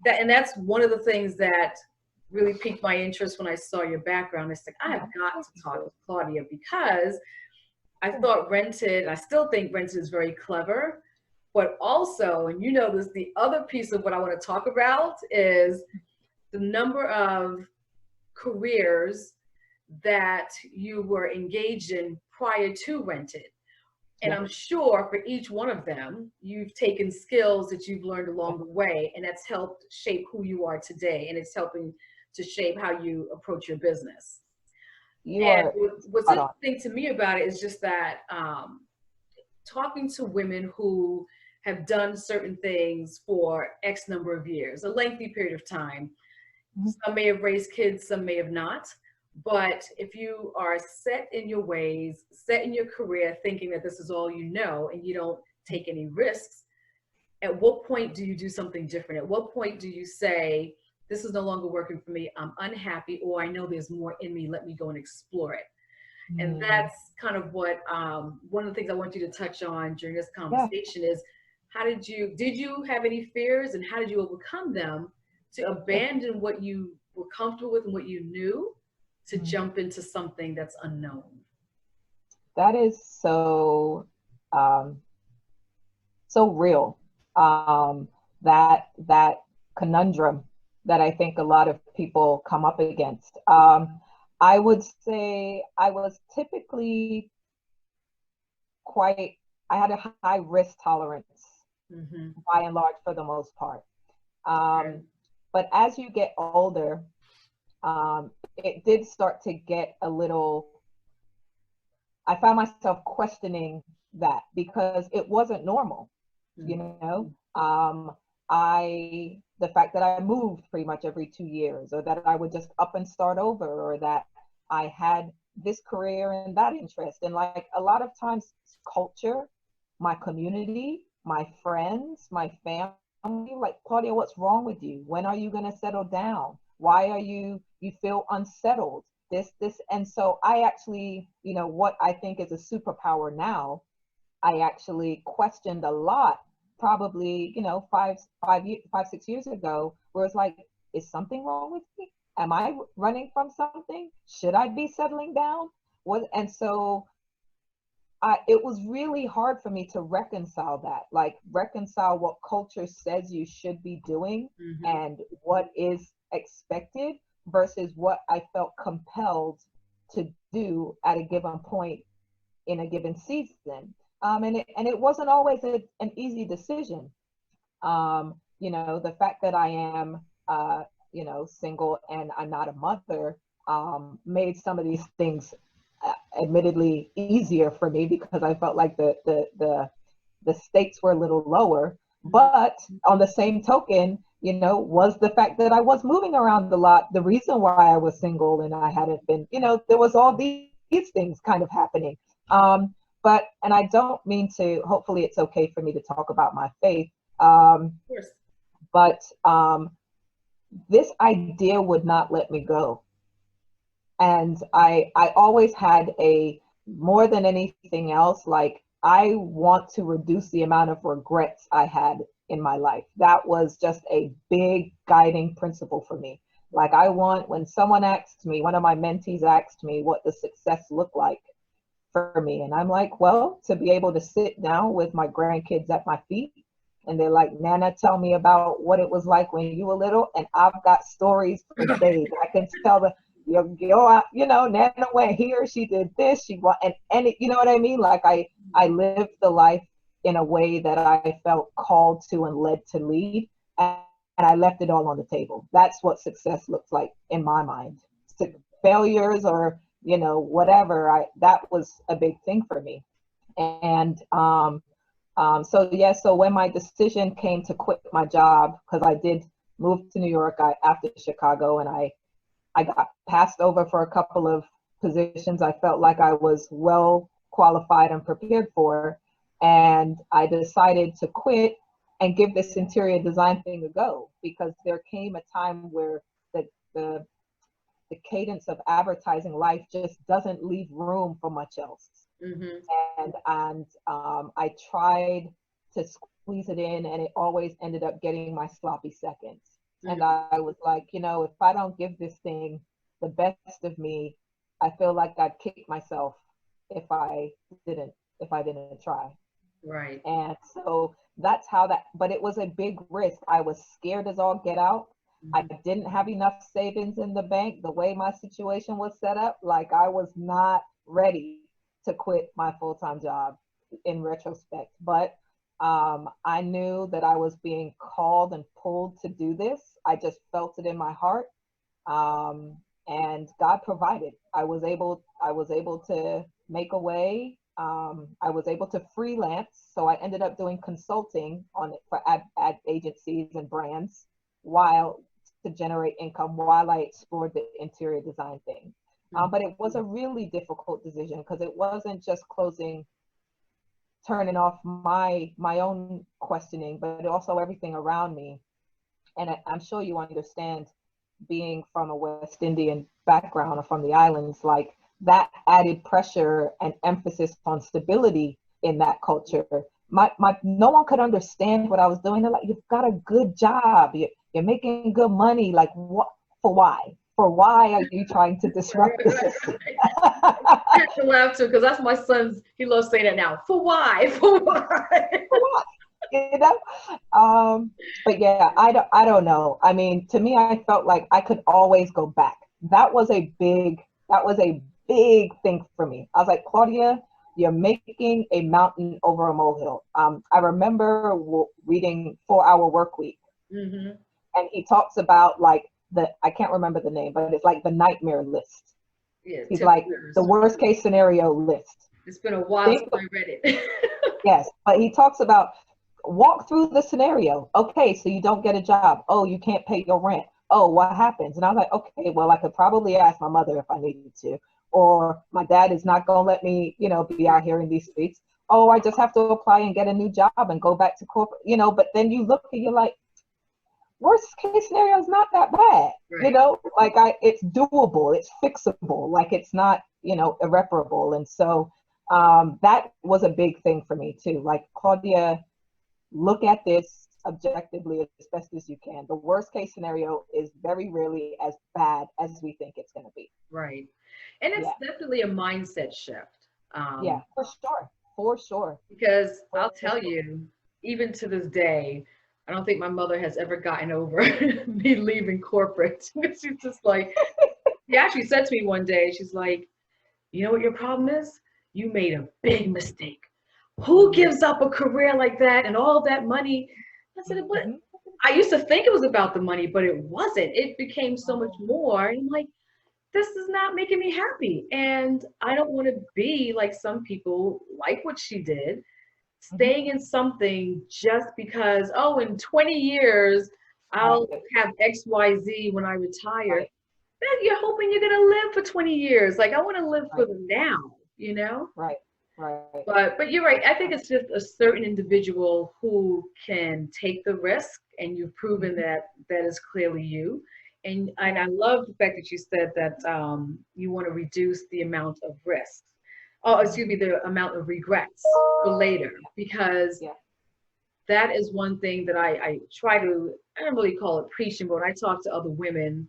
And that's one of the things that really piqued my interest when I saw your background. It's like, I have got to talk to Claudia, because I thought Rentid, I still think Rentid is very clever, but also, and this, the other piece of what I want to talk about is the number of careers that you were engaged in prior to Rentid. And I'm sure for each one of them, you've taken skills that you've learned along the way, and that's helped shape who you are today. And it's helping to shape how you approach your business. What's interesting to me about it is just that talking to women who have done certain things for X number of years, a lengthy period of time. Some may have raised kids, some may have not. But if you are set in your ways, set in your career, thinking that this is all you know and you don't take any risks, at what point do you do something different? At what point do you say, this is no longer working for me, I'm unhappy, or I know there's more in me, let me go and explore it. And that's kind of what, one of the things I want you to touch on during this conversation is, did you have any fears, and how did you overcome them to abandon what you were comfortable with and what you knew to jump into something that's unknown? That is so real. That conundrum that I think a lot of people come up against. I would say I was typically I had a high risk tolerance by and large for the most part. But as you get older, it did start to get a little, I found myself questioning that, because it wasn't normal, the fact that I moved pretty much every 2 years, or that I would just up and start over, or that I had this career and that interest. And like a lot of times, culture, my community, my friends, my family, like, Claudia, what's wrong with you? When are you going to settle down? Why are you feel unsettled? This. And so I actually, what I think is a superpower now, I actually questioned a lot, probably, 6 years ago, where it's like, is something wrong with me? Am I running from something? Should I be settling down? And so it was really hard for me to reconcile that, like reconcile what culture says you should be doing and what is expected versus what I felt compelled to do at a given point in a given season. And it wasn't always an easy decision. The fact that I am, single and I'm not a mother, made some of these things admittedly easier for me, because I felt like the stakes were a little lower. But on the same token, you know, was the fact that I was moving around a lot the reason why I was single and I hadn't been, you know, there was all these things kind of happening. But, and I don't mean to, hopefully it's okay for me to talk about my faith. Of course. But this idea would not let me go. And I always had a, more than anything else, like, I want to reduce the amount of regrets I had in my life. That was just a big guiding principle for me. Like, I want, when someone asked me, one of my mentees asked me what does success look like for me, and I'm like, well, to be able to sit down with my grandkids at my feet and they're like, Nana, tell me about what it was like when you were little, and I've got stories for days. I can tell the, you know, Nana went here, she did this, she went, and it, you know what I mean? Like, I lived the life in a way that I felt called to and led to lead, and I left it all on the table. That's what success looks like in my mind. Failures or, you know, whatever, that was a big thing for me. And so yeah, so when my decision came to quit my job, because I did move to New York after Chicago, and I got passed over for a couple of positions I felt like I was well qualified and prepared for. And I decided to quit and give this interior design thing a go, because there came a time where the cadence of advertising life just doesn't leave room for much else. Mm-hmm. And I tried to squeeze it in, and it always ended up getting my sloppy seconds. And I was like, you know, if I don't give this thing the best of me, I feel like I'd kick myself if I didn't try. Right. And so that's how that, but it was a big risk. I was scared as all get out. I didn't have enough savings in the bank. The way my situation was set up, like, I was not ready to quit my full-time job in retrospect. But I knew that I was being called and pulled to do this. I just felt it in my heart. And God provided. I was able to make a way. I was able to freelance. So I ended up doing consulting for ad agencies and brands while to generate income while I explored the interior design thing. But it was a really difficult decision, because it wasn't just turning off my own questioning, but also everything around me. And I'm sure you understand, being from a West Indian background or from the islands, like, that added pressure and emphasis on stability in that culture. No one could understand what I was doing. They're like, you've got a good job, you're making good money. Like, what? For why? For why are you trying to disrupt this? I have to laugh too, because that's my son's, he loves saying that now. For why? For why? For why? You know? But yeah, I don't know. I mean, to me, I felt like I could always go back. That was a big thing for me. I was like, Claudia, you're making a mountain over a molehill. I remember reading 4 Hour Workweek, and he talks about, like, I can't remember the name, but it's like the nightmare list. Yeah, he's like, the worst case scenario list. It's been a while since I read it. Yes, but he talks about, walk through the scenario. Okay, so you don't get a job. Oh, you can't pay your rent. Oh, what happens? And I was like, okay, well, I could probably ask my mother if I needed to, or my dad is not going to let me, you know, be out here in these streets. Oh, I just have to apply and get a new job and go back to corporate, you know. But then you look and you're like, worst case scenario is not that bad, you know, like, it's doable, it's fixable, like, it's not, you know, irreparable. And so that was a big thing for me too. Like, Claudia, look at this objectively as best as you can. The worst case scenario is very rarely as bad as we think it's going to be. Right. And it's definitely a mindset shift. Yeah, for sure. Because I'll tell you, even to this day, I don't think my mother has ever gotten over me leaving corporate. She's just like, she actually said to me one day, she's like, you know what your problem is? You made a big mistake. Who gives up a career like that and all that money? I said, what? I used to think it was about the money, but it wasn't. It became so much more. And I'm like, this is not making me happy. And I don't want to be like some people, like what she did, Mhm. staying in something just because, oh, in 20 years, I'll Right, have XYZ when I retire. right, Then you're hoping you're going to live for 20 years. Like, I want to live for right, the now, you know? right, right, But you're right. I think right. it's just a certain individual who can take the risk, and you've proven Mhm. that that is clearly you. And Yeah, I love the fact that you said that you want to reduce the amount of risks. Oh, excuse me, mhm. the amount of regrets for later, because Yeah, that is one thing that I try to, I don't really call it preaching, but when I talk to other women,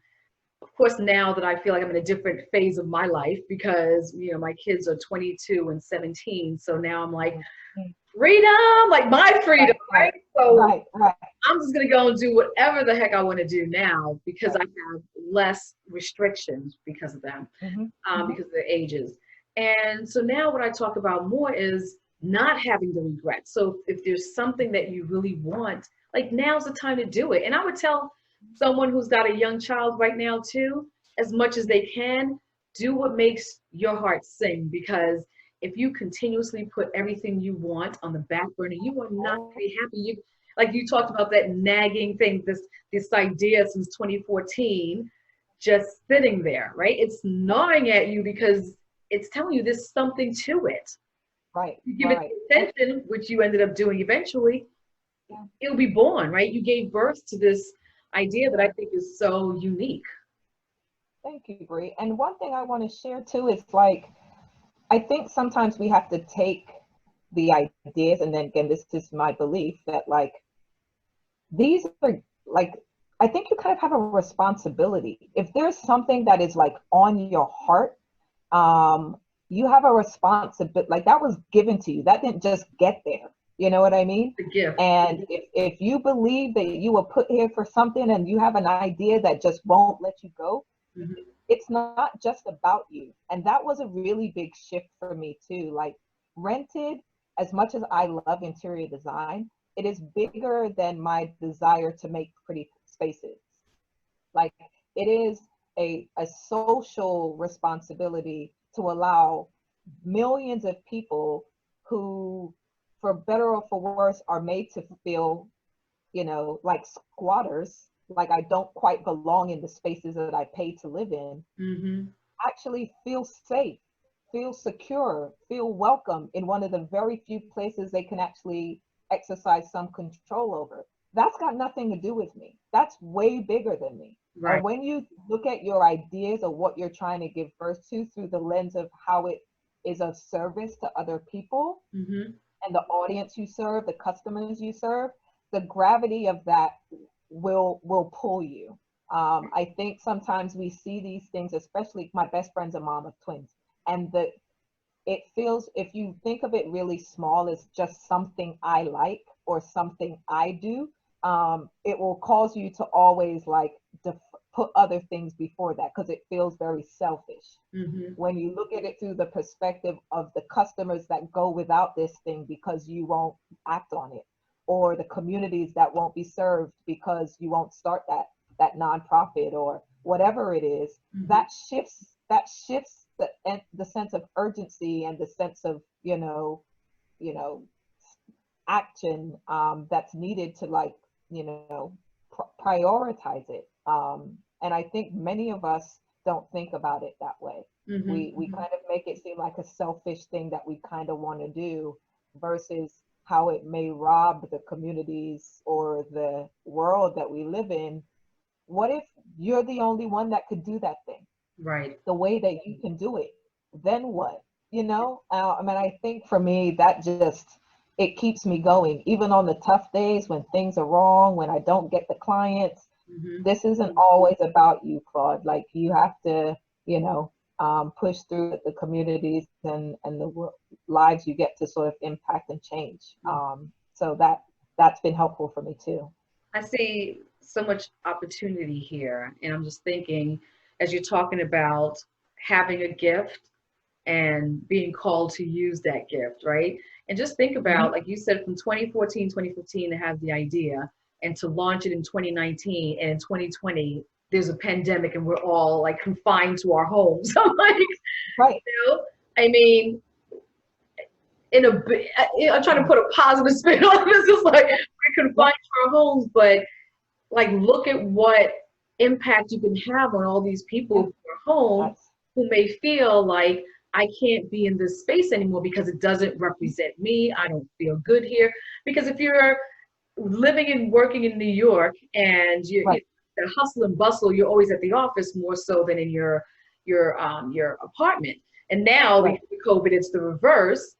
of course, now that I feel like I'm in a different phase of my life because, my kids are 22 and 17. So now I'm like, yeah. Mhm. freedom, like my freedom, Right, right? right, So right, right, I'm just going to go and do whatever the heck I want to do now because right. I have less restrictions because of them, Mhm, mhm. because of their ages. And so now what I talk about more is not having the regret. So if there's something that you really want, like now's the time to do it. And I would tell someone who's got a young child right now too, as much as they can, do what makes your heart sing, because if you continuously put everything you want on the back burner, you are not going to be happy. You, like you talked about that nagging thing, this idea since 2014, just sitting there, right? It's gnawing at you because it's telling you there's something to it. Right, You give it right. the attention, which you ended up doing eventually, Yeah, it'll be born, right? You gave birth to this idea that I yeah. think is so unique. Thank you, Bree. And one thing I want to share too is like, I think sometimes we have to take the ideas, and then again, this is my belief that like these are like, I think you kind of have a responsibility. If there's something that is like on your heart, um, you have a responsibility. Like that was given to you. That didn't just get there. You know what I mean? The gift. And if you believe that you were put here for something and you have an idea that just won't let you go, Mm-hmm. it's not just about you. And that was a really big shift for me too. Like Rented, as much as I love interior design, it is bigger than my desire to make pretty spaces. Like it is a social responsibility to allow millions of people who, for better or for worse, are made to feel, like squatters, like I don't quite belong in the spaces that I pay to live in, Mm-hmm. actually feel safe, feel secure, feel welcome in one of the very few places they can actually exercise some control over. That's got nothing to do with me. That's way bigger than me. And Right. when you look at your ideas or what you're trying to give birth to through the lens of how it is of service to other people Mm-hmm. and the audience you serve, the customers you serve, the gravity of that will pull you. I think sometimes we see these things, especially my best friend's a mom of twins, and it feels, if you think of it really small as just something I like or something I do, it will cause you to always like put other things before that because it feels very selfish. Mm-hmm. When you look at it through the perspective of the customers that go without this thing because you won't act on it, or the communities that won't be served because you won't start that nonprofit or whatever it is, Mm-hmm. that shifts the sense of urgency and the sense of you know action that's needed to like you know prioritize it. And I think many of us don't think about it that way. We Mm-hmm. kind of make it seem like a selfish thing that we kind of want to do versus how it may rob the communities or the world that we live in. What if you're the only one that could do that thing Right. the way that you can do it? Then what? I mean, I think for me, that just, it keeps me going, even on the tough days when things are wrong, when I don't get the clients. Mm-hmm. This isn't always about you, Claude. Like you have to, push through the communities and the lives you get to sort of impact and change. So that's been helpful for me too. I see so much opportunity here. And I'm just thinking, as you're talking about having a gift and being called to use that gift, right? And just think about, Mhm. like you said, from 2014, 2015 to have the idea and to launch it in 2019 and in 2020, there's a pandemic and we're all like confined to our homes. I'm like, Right. you know, I mean, I'm trying to put a positive spin on this. It's like we're confined to our homes, but like look at what impact you can have on all these people who are home who may feel like I can't be in this space anymore because it doesn't represent me. I don't feel good here. Because if you're living and working in New York and you the hustle and bustle, you're always at the office more so than in your apartment. And now because of COVID, it's the reverse.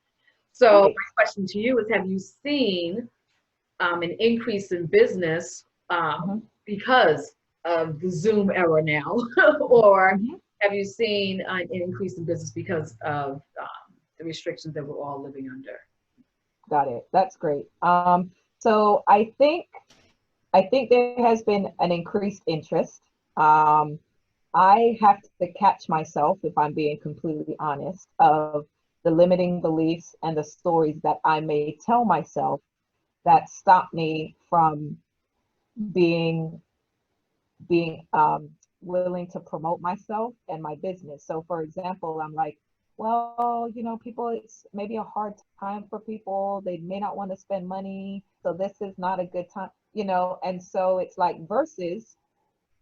So my question to you is, have you seen an increase in business because of the Zoom era now, or have you seen an increase in business because of the restrictions that we're all living under? Got it. That's great. So I think there has been an increased interest. I have to catch myself, if I'm being completely honest, of the limiting beliefs and the stories that I may tell myself that stop me from being willing to promote myself and my business. So for example, I'm like, well, you know, people, it's maybe a hard time for people. They may not want to spend money. So this is not a good time, you know? And so it's like, versus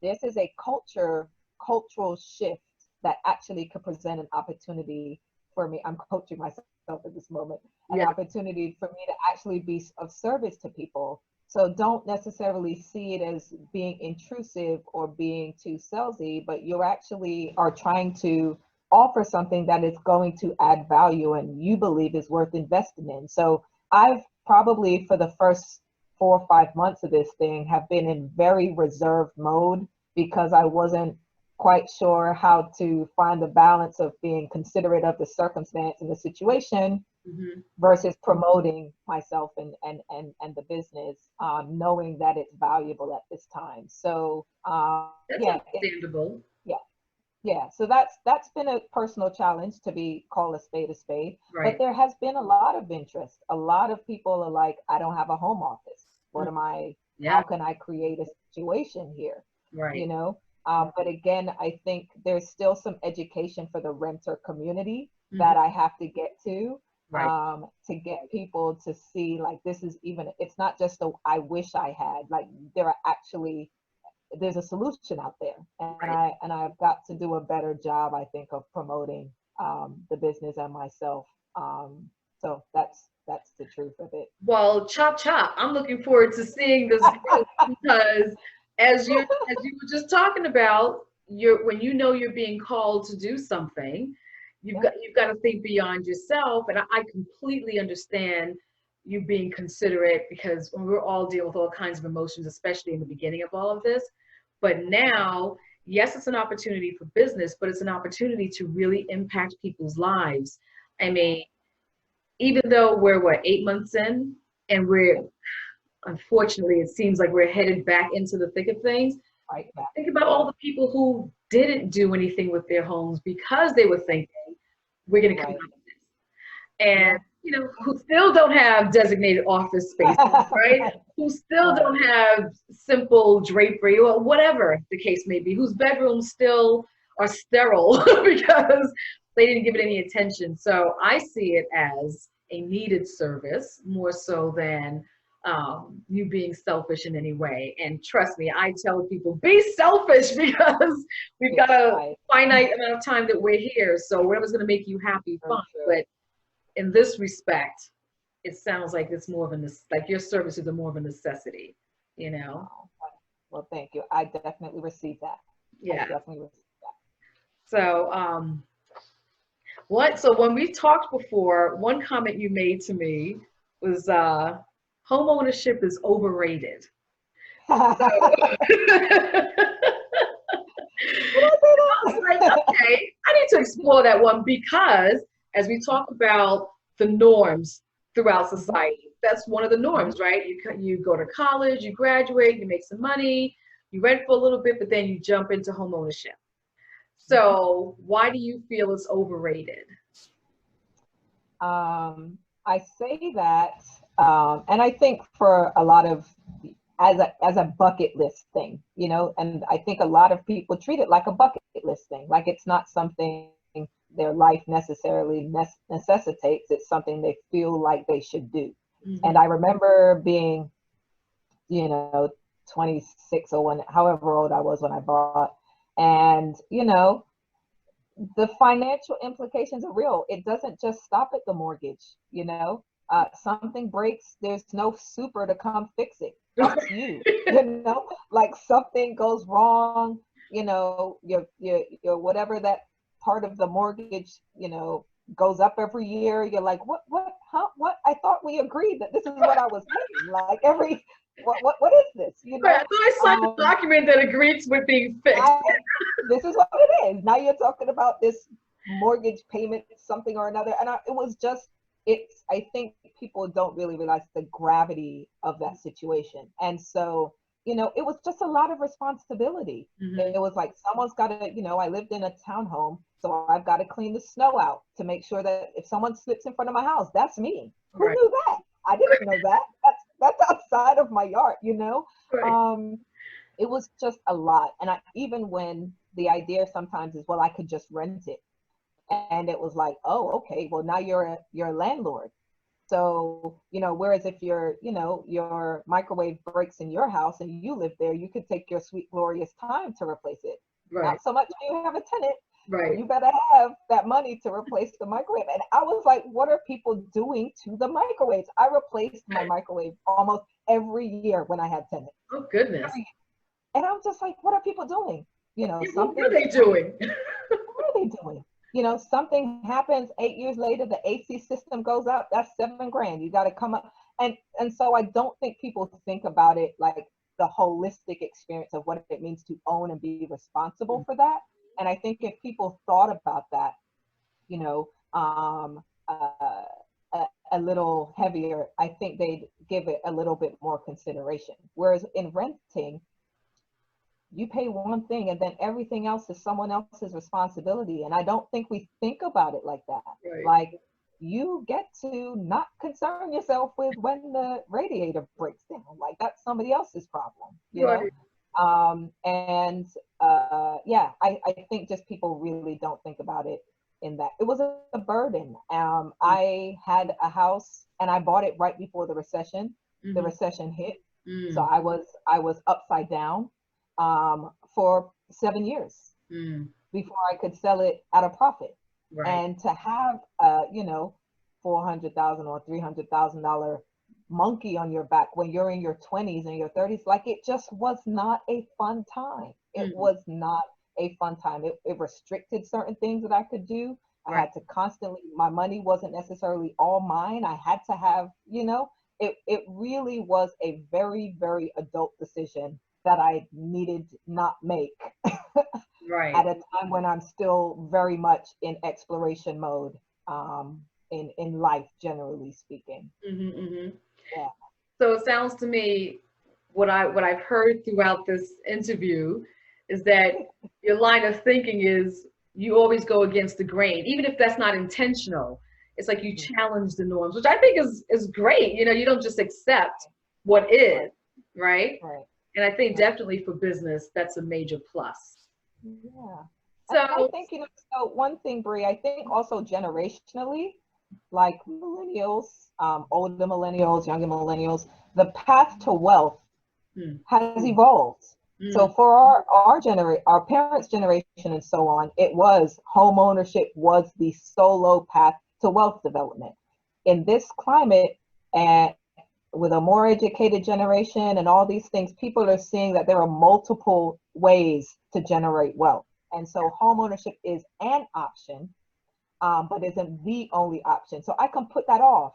this is a cultural shift that actually could present an opportunity for me. I'm coaching myself at this moment, an opportunity for me to actually be of service to people. So don't necessarily see it as being intrusive or being too salesy, but you actually are trying to offer something that is going to add value and you believe is worth investing in. So I've probably for the first 4 or 5 months of this thing have been in very reserved mode because I wasn't quite sure how to find the balance of being considerate of the circumstance and the situation versus promoting myself and the business, knowing that it's valuable at this time. So that's understandable. Yeah. So that's been a personal challenge, to call a spade a spade. Right. But there has been a lot of interest. A lot of people are like, I don't have a home office. What am I? How can I create a situation here? Right. You know. But again, I think there's still some education for the renter community that I have to get to get people to see like this is even, it's not just a I wish I had, like there's a solution out there, and I've got to do a better job, I think, of promoting the business and myself. So that's the truth of it. Well, chop chop. I'm looking forward to seeing this growth because as you were just talking about, when you know you're being called to do something, you've got to think beyond yourself. And I completely understand you being considerate because when we're all dealing with all kinds of emotions, especially in the beginning of all of this. But now, yes, it's an opportunity for business, but it's an opportunity to really impact people's lives. I mean, even though we're 8 months in and unfortunately, it seems like we're headed back into the thick of things. Right. Think about all the people who didn't do anything with their homes because they were thinking, we're going to come out of this. And, you know, who still don't have designated office spaces, right? Who still don't have simple drapery or whatever the case may be, whose bedrooms still are sterile because they didn't give it any attention. So I see it as a needed service more so than you being selfish in any way. And trust me, I tell people, be selfish because we've got a finite amount of time that we're here. So whatever's going to make you happy, fine. But in this respect, it sounds like it's more of like your services are more of a necessity, you know? Well, thank you. I definitely received that. Yeah. I definitely received that. So, so when we talked before, one comment you made to me was home ownership is overrated. I was like, okay, I need to explore that one because as we talk about the norms throughout society, that's one of the norms, right? You go to college, you graduate, you make some money, you rent for a little bit, but then you jump into home ownership. So why do you feel it's overrated? I say that, and I think for a lot of, as a bucket list thing, you know, and I think a lot of people treat it like a bucket list thing, like it's not something their life necessarily necessitates. It's something they feel like they should do. And I remember being, you know, 26 or when, however old I was when I bought, and, you know, the financial implications are real. It doesn't just stop at the mortgage, you know. Something breaks, there's no super to come fix it. That's you, you know, like something goes wrong, you know, your whatever that part of the mortgage, you know, goes up every year. You're like, what? I thought we agreed that this is what I was paying. Like every, what is this? You know, Right. So I signed a document that agrees with being fixed. This is what it is. Now you're talking about this mortgage payment, something or another. And it was just, I think people don't really realize the gravity of that situation. And so, you know, it was just a lot of responsibility. It was like, someone's got to, you know, I lived in a townhome, so I've got to clean the snow out to make sure that if someone slips in front of my house, that's me. Who knew that? I didn't know that. That's outside of my yard, you know? It was just a lot. And even when the idea sometimes is, well, I could just rent it. And it was like, oh, okay, well, now you're a landlord. So, you know, whereas if you know, your microwave breaks in your house and you live there, you could take your sweet, glorious time to replace it. Not so much when you have a tenant. You better have that money to replace the microwave. And I was like, what are people doing to the microwaves? I replaced my microwave almost every year when I had tenants. Oh, goodness. And I'm just like, what are people doing? You know, something. What are they doing? What are they doing? You know, something happens 8 years later, the AC system goes up, that's $7,000. You got to come up. And so I don't think people think about it like the holistic experience of what it means to own and be responsible for that. And I think if people thought about that, you know, a little heavier, I think they'd give it a little bit more consideration. Whereas in renting, you pay one thing and then everything else is someone else's responsibility. And I don't think we think about it like that. Like, you get to not concern yourself with when the radiator breaks down. Like, that's somebody else's problem, you know? Yeah, I think just people really don't think about it in that. It was a burden. I had a house and I bought it right before the recession. The recession hit. So I was upside down for 7 years before I could sell it at a profit. And to have you know, $400,000 or $300,000 monkey on your back when you're in your 20s and your 30s, like, it just was not a fun time. It was not a fun time. It restricted certain things that I could do. I had to constantly, my money wasn't necessarily all mine. I had to have, you know, it really was a very, very adult decision that I needed not make at a time when I'm still very much in exploration mode in life, generally speaking. Yeah. So it sounds to me, what I've heard throughout this interview is that your line of thinking is you always go against the grain, even if that's not intentional. It's like you challenge the norms, which I think is great. You know, you don't just accept what is, right? And I think definitely for business, that's a major plus. Yeah. So I think, you know, so one thing, Bree, I think also generationally, like millennials, older millennials, younger millennials, the path to wealth has evolved. So for our parents' generation and so on, it was home ownership was the solo path to wealth development. In this climate, and with a more educated generation and all these things, people are seeing that there are multiple ways to generate wealth. And so home ownership is an option, but isn't the only option. So I can put that off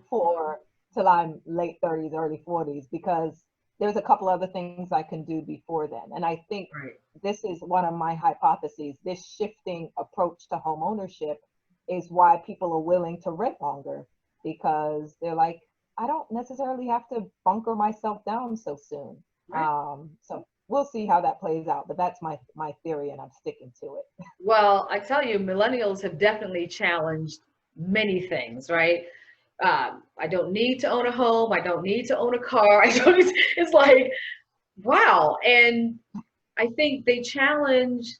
for till I'm late 30s, early 40s, because there's a couple other things I can do before then. And I think this is one of my hypotheses. This shifting approach to home ownership is why people are willing to rent longer, because they're like, I don't necessarily have to bunker myself down so soon. So we'll see how that plays out, but that's my theory and I'm sticking to it. Well, I tell you, millennials have definitely challenged many things, right? I don't need to own a home. I don't need to own a car. It's like wow. And I think they challenge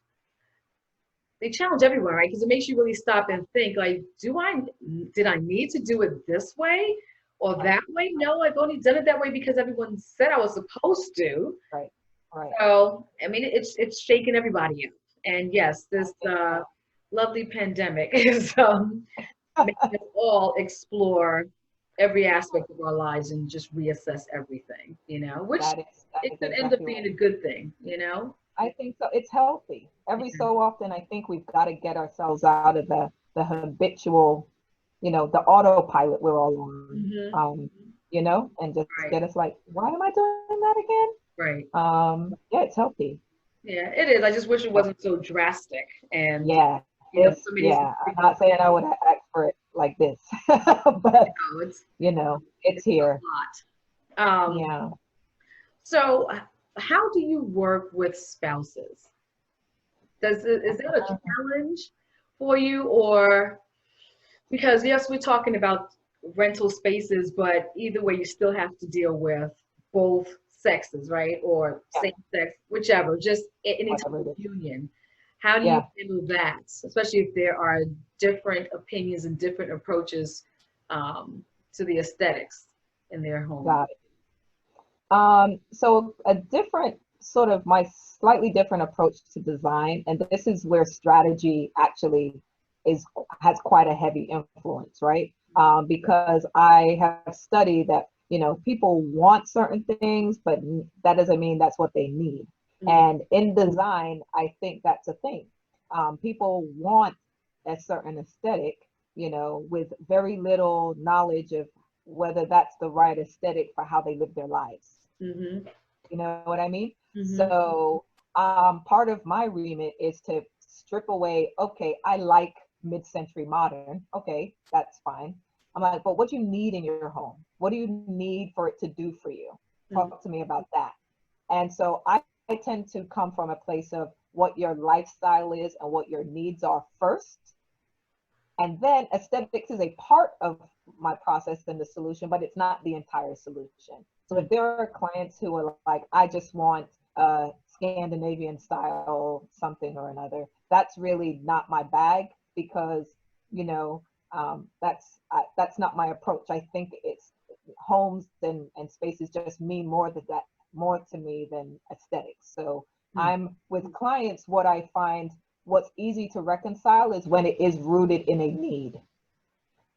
everyone, right? Because it makes you really stop and think, like, did I need to do it this way or Right, that way? No, I've only done it that way because everyone said I was supposed to. right, right. So, I mean, it's shaking everybody up. And yes, I this think so. lovely pandemic is making us all explore every aspect of our lives and just reassess everything, which That it is could end up exactly being right. a good thing. I think so. It's healthy. Every Yeah. so often, I think we've got to get ourselves out of the habitual, the autopilot we're all on, Hmm. and just Right, get us like, why am I doing that again? right. Yeah, it's healthy. Yeah, it is. I just wish it So, wasn't so drastic and, yeah, so many I'm not saying I would act for it like this, but it's it's here. a lot. Yeah. So how do you work with spouses? Is that a challenge for you, or because yes, we're talking about rental spaces, but either way, you still have to deal with both sexes, right? Or Yeah, same sex, whichever, just any type whatever of it is. union. How do you Yeah, handle that, especially if there are different opinions and different approaches to the aesthetics in their home? got it. So a different sort of my slightly different approach to design, and this is where strategy actually is has quite a heavy influence, right? Because I have studied that, people want certain things, but that doesn't mean that's what they need. Mm. And in design, I think that's a thing. People want a certain aesthetic, with very little knowledge of whether that's the right aesthetic for how they live their lives. Mm-hmm. You know what I mean? Mm-hmm. So, part of my remit is to strip away, okay, I like mid-century modern. Okay, that's fine. I'm like, but what do you need in your home? What do you need for it to do for you? Mm-hmm. Talk to me about that. And so I tend to come from a place of what your lifestyle is and what your needs are first. And then aesthetics is a part of my process and the solution, but it's not the entire solution. So if there are clients who are like, I just want a Scandinavian style something or another, that's really not my bag because, that's not my approach. I think it's homes and spaces just mean more to me than aesthetics. So Mm-hmm. I'm with clients, what I find what's easy to reconcile is when it is rooted in a need.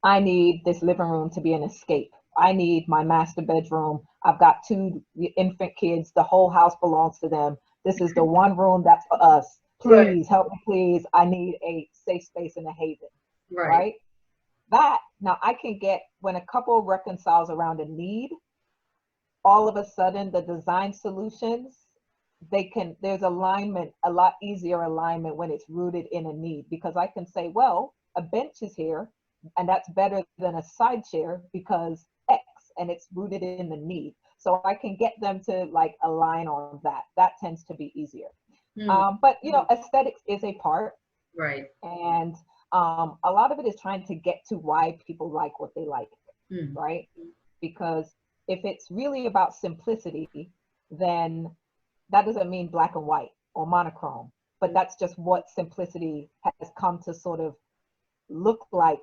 I need this living room to be an escape. I need my master bedroom. I've got two infant kids. The whole house belongs to them. This is the one room that's for us. Right, Please help me, please. I need a safe space and a haven, right. right? That now I can get when a couple reconciles around a need, all of a sudden the design solutions there's alignment, a lot easier alignment when it's rooted in a need, because I can say, well, a bench is here and that's better than a side chair because X, and it's rooted in the need. So I can get them to like align on that tends to be easier. Mm. But aesthetics is a part, Right. and a lot of it is trying to get to why people like what they like, Mm. right? Because if it's really about simplicity, then that doesn't mean black and white or monochrome, but that's just what simplicity has come to sort of look like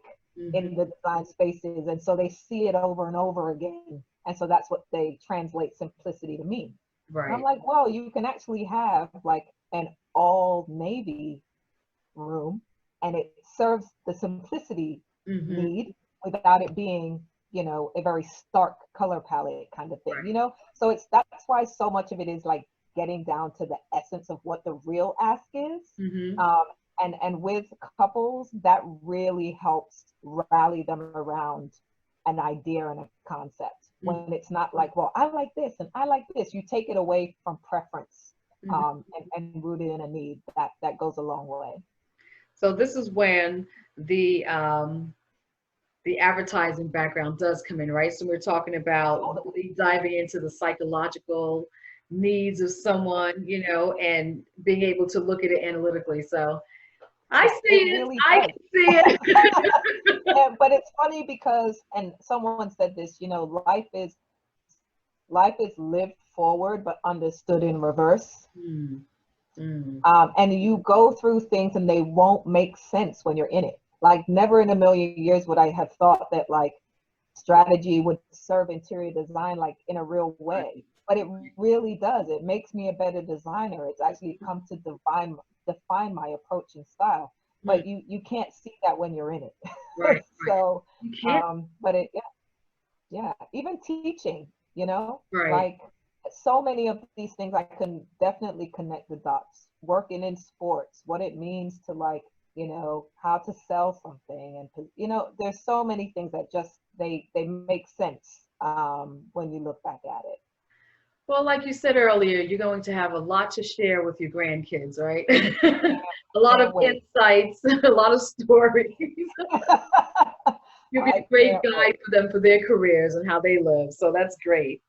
in Mm-hmm. the design spaces. And so they see it over and over again. And so that's what they translate simplicity to mean. And I'm Right. like, well, you can actually have like an all navy room and it serves the simplicity Mm-hmm. need without it being, a very stark color palette kind of thing, Right. So that's why so much of it is like getting down to the essence of what the real ask is. Mm-hmm. um, and with couples that really helps rally them around an idea and a concept Mm-hmm. when it's not like, well, I like this and I like this. You take it away from preference, Mm-hmm. and root it in a need. That goes a long way. So this is when the advertising background does come in, right? So we're talking about Totally. really diving into the psychological needs of someone, and being able to look at it analytically. So I Yeah, see it it. really I does. can see it. But it's funny because, and someone said this, life is lived forward, but understood in reverse. Mm. Mm. And you go through things and they won't make sense when you're in it. Like never in a million years would I have thought that like strategy would serve interior design like in a real way. But it really does. It makes me a better designer. It's actually come to define my approach and style. But you can't see that when you're in it. Right. So, You can't. but it, yeah, even teaching, you know, Right. like so many of these things I can definitely connect the dots. Working in sports, what it means to like, you know, how to sell something, and to, you know, there's so many things that just they make sense when you look back at it. Well, like you said earlier, you're going to have a lot to share with your grandkids, right? Can't, A lot of can't wait. insights, a lot of stories. You'll be a I great can't guide wait for them for their careers and how they live. So that's great.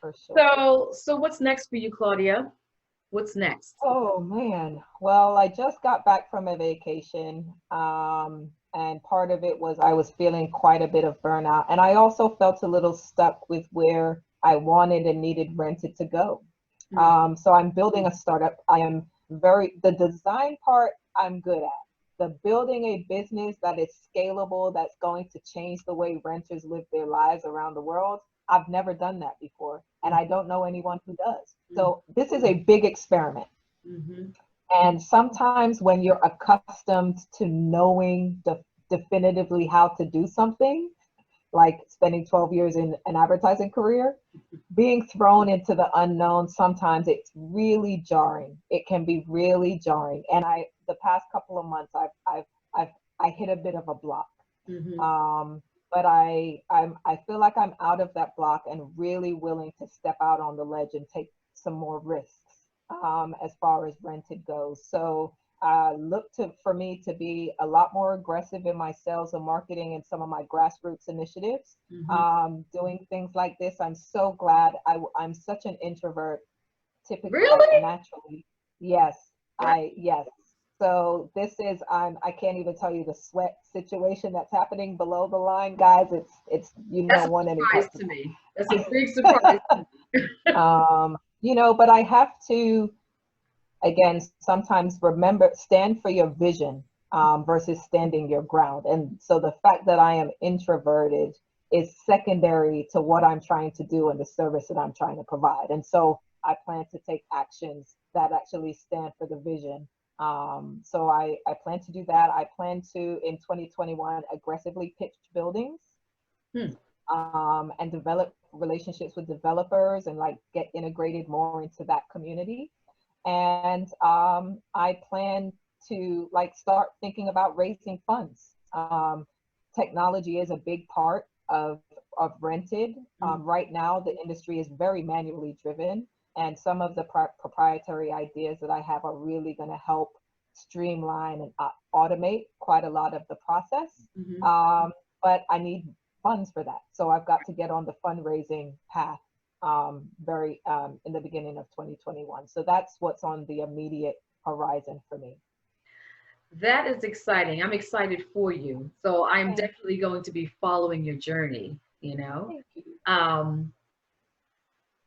for sure. So what's next for you, Claudia? What's next? Oh man. Well, I just got back from a vacation. And part of it was I was feeling quite a bit of burnout. And I also felt a little stuck with where I wanted and needed Rented to go. Mm. So I'm building a startup. I am the design part I'm good at. The building a business that is scalable, that's going to change the way renters live their lives around the world. I've never done that before, and I don't know anyone who does. So this is a big experiment. Mm-hmm. And sometimes when you're accustomed to knowing definitively how to do something, like spending 12 years in an advertising career, being thrown into the unknown, sometimes it's really jarring. It can be really jarring. And the past couple of months, I hit a bit of a block. Mm-hmm. But I feel like I'm out of that block and really willing to step out on the ledge and take some more risks as far as Rented goes. So look for me to be a lot more aggressive in my sales and marketing and some of my grassroots initiatives. Doing things like this. I'm so glad. I'm such an introvert, typically, like Really? naturally. Yes, yes. So this is I can't even tell you the sweat situation that's happening below the line, guys. It's you That's don't a want any surprise parts to me. That's a big surprise to me. you know, but I have to again sometimes remember stand for your vision versus standing your ground. And so the fact that I am introverted is secondary to what I'm trying to do and the service that I'm trying to provide. And so I plan to take actions that actually stand for the vision. So I plan to do that. I plan to, in 2021, aggressively pitch buildings Hmm. and develop relationships with developers and like get integrated more into that community. And I plan to like start thinking about raising funds. Technology is a big part of Rented. Right now, the industry is very manually driven, and some of the proprietary ideas that I have are really going to help streamline and automate quite a lot of the process. Mm-hmm. But I need funds for that, so I've got to get on the fundraising path very in the beginning of 2021. So that's what's on the immediate horizon for me. That is exciting. I'm excited for you. So I'm Thank definitely going to be following your journey, you know. you. Um,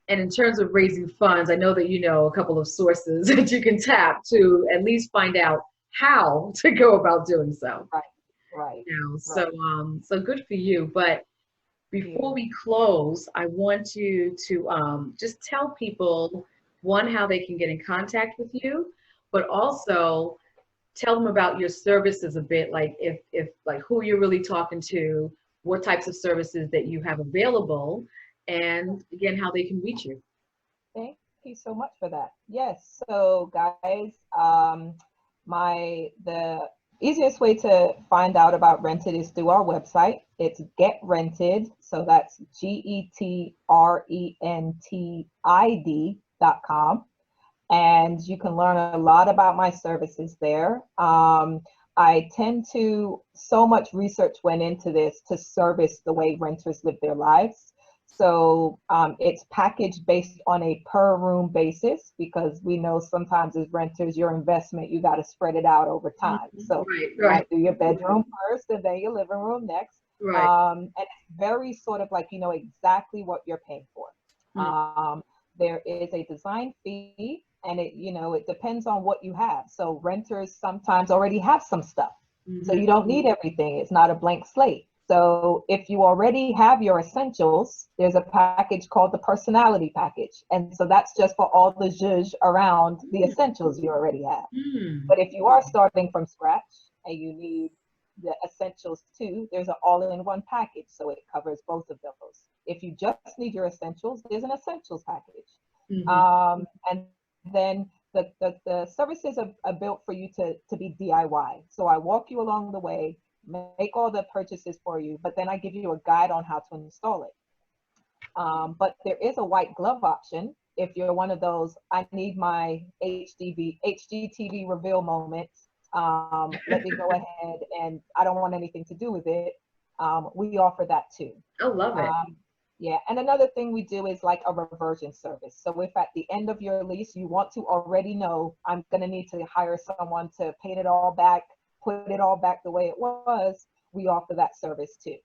and in terms of raising funds, I know that you know a couple of sources that you can tap to at least find out how to go about doing so. Right, right, You know, right. so good for you. But before You. we close, I want you to just tell people, one, how they can get in contact with you, but also tell them about your services a bit, like if like who you're really talking to, what types of services that you have available, and again, how they can reach you. Thank you so much for that. Yes. So guys, the easiest way to find out about Rented is through our website. It's Get Rented. So that's GETRENTID.com. And you can learn a lot about my services there. I tend to, so much research went into this to service the way renters live their lives. So it's packaged based on a per room basis, because we know sometimes as renters, your investment, you got to spread it out over time. So Right, you right, might do your bedroom first and then your living room next. right. And it's very sort of like, you know exactly what you're paying for. Mm. there is a design fee, and it, you know, it depends on what you have. So renters sometimes already have some stuff. So you don't need everything. It's not a blank slate. So if you already have your essentials, there's a package called the personality package. And so that's just for all the zhuzh around the essentials you already have. But if you are starting from scratch and you need the essentials too, there's an all-in-one package. So it covers both of those. If you just need your essentials, there's an essentials package. And then the services are built for you to be DIY. So I walk you along the way, make all the purchases for you, but then I give you a guide on how to install it. But there is a white glove option. If you're one of those, I need my HGTV reveal moments. Let me go ahead, and I don't want anything to do with it. We offer that too. I love it. Yeah, and another thing we do is like a reversion service. So if at the end of your lease, you want to already know, I'm gonna need to hire someone to paint it all back, put it all back the way it was, we offer that service too.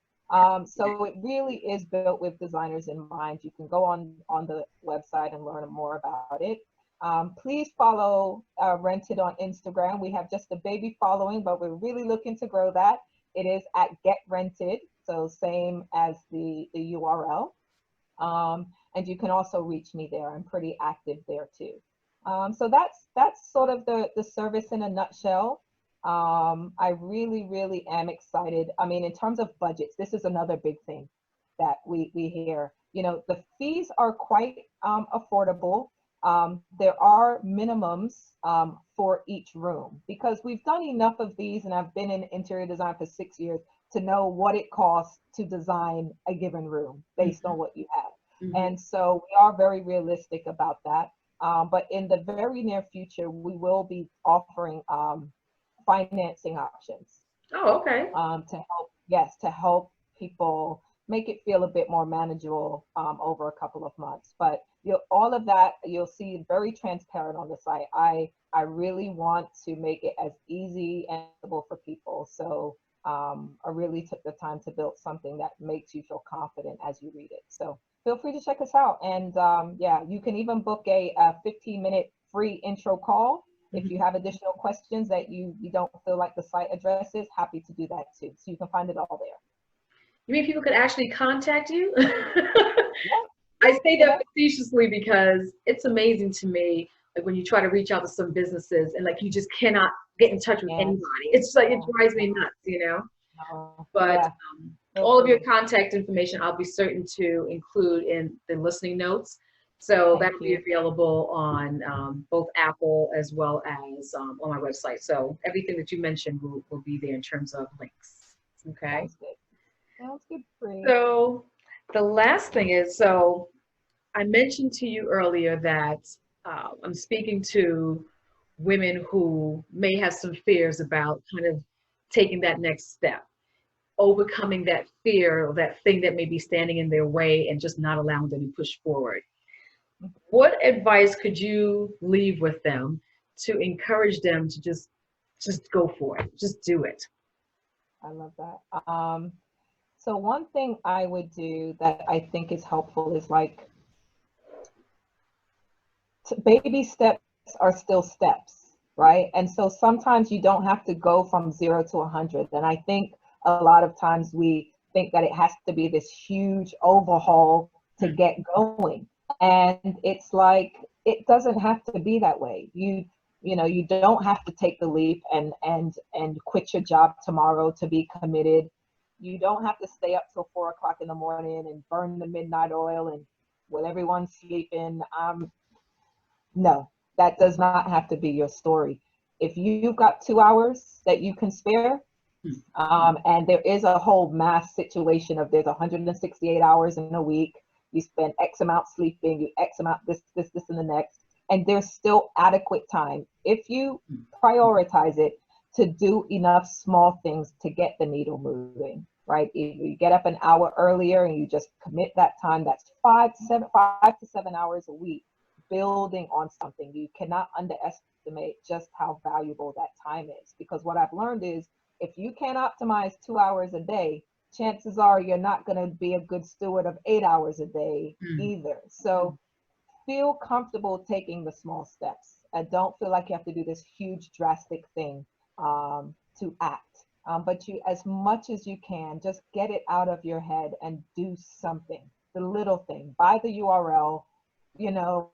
So it really is built with designers in mind. You can go on the website and learn more about it. Please follow Rentid on Instagram. We have just a baby following, but we're really looking to grow that. It is at Get Rented, so same as the URL. And you can also reach me there. I'm pretty active there too. So that's sort of the service in a nutshell. I really am excited. I mean, in terms of budgets, this is another big thing that we hear. You know, the fees are quite affordable. There are minimums for each room, because we've done enough of these, and I've been in interior design for 6 years to know what it costs to design a given room based on what you have. And so we are very realistic about that. But in the very near future, we will be offering financing options. Oh, okay. To help people make it feel a bit more manageable over a couple of months. But all of that you'll see very transparent on the site. I really want to make it as easy and accessible for people. So I really took the time to build something that makes you feel confident as you read it. So feel free to check us out. And yeah, you can even book a 15-minute free intro call. If you have additional questions that you don't feel like the site addresses, happy to do that too. So you can find it all there. You mean people could actually contact you? I say that facetiously because it's amazing to me, like when you try to reach out to some businesses and like you just cannot get in touch with anybody. It's like it drives me nuts, you know. But all of your contact information, I'll be certain to include in the listening notes. So that'll be available on both Apple as well as on my website. So everything that you mentioned will be there in terms of links. Okay. Sounds good. Sounds good. So the last thing is, so I mentioned to you earlier that I'm speaking to women who may have some fears about kind of taking that next step, overcoming that fear or that thing that may be standing in their way and just not allowing them to push forward. What advice could you leave with them to encourage them to just go for it, just do it? I love that. So one thing I would do that I think is helpful is like, baby steps are still steps, right? And so sometimes you don't have to go from 0 to 100. And I think a lot of times we think that it has to be this huge overhaul to get going. And it's like, it doesn't have to be that way. You know, you don't have to take the leap and quit your job tomorrow to be committed. You don't have to stay up till 4 o'clock in the morning and burn the midnight oil and while everyone's sleeping. No, that does not have to be your story. If you've got 2 hours that you can spare, and there is a whole math situation of there's 168 hours in a week, you spend X amount sleeping, you X amount this, and the next, and there's still adequate time if you prioritize it to do enough small things to get the needle moving, right? If you get up an hour earlier and you just commit that time, that's 5 to 7 hours a week building on something. You cannot underestimate just how valuable that time is, because what I've learned is if you can't optimize 2 hours a day, chances are you're not going to be a good steward of 8 hours a day either. So feel comfortable taking the small steps and don't feel like you have to do this huge drastic thing to act. But you, as much as you can, just get it out of your head and do something. The little thing, buy the URL, you know,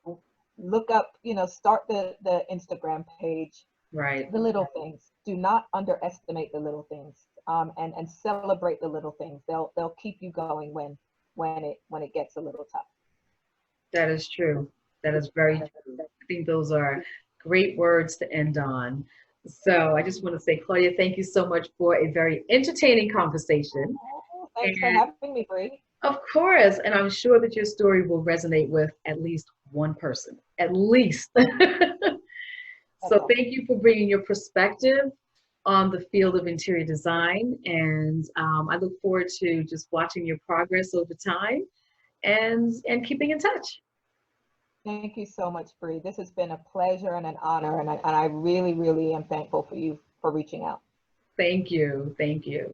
look up, you know, start the Instagram page, Right. the little things. Do not underestimate the little things, and celebrate the little things. They'll keep you going when it gets a little tough. That is true. That is very true. I think those are great words to end on. So I just want to say, Claudia, thank you so much for a very entertaining conversation. Oh, thanks for And having me, Bree. of course, and I'm sure that your story will resonate with at least one person, at least. That's So awesome. thank you for bringing your perspective on the field of interior design. And I look forward to just watching your progress over time and keeping in touch. Thank you so much, Bree. This has been a pleasure and an honor, and I really, really am thankful for you for reaching out. Thank you. Thank you.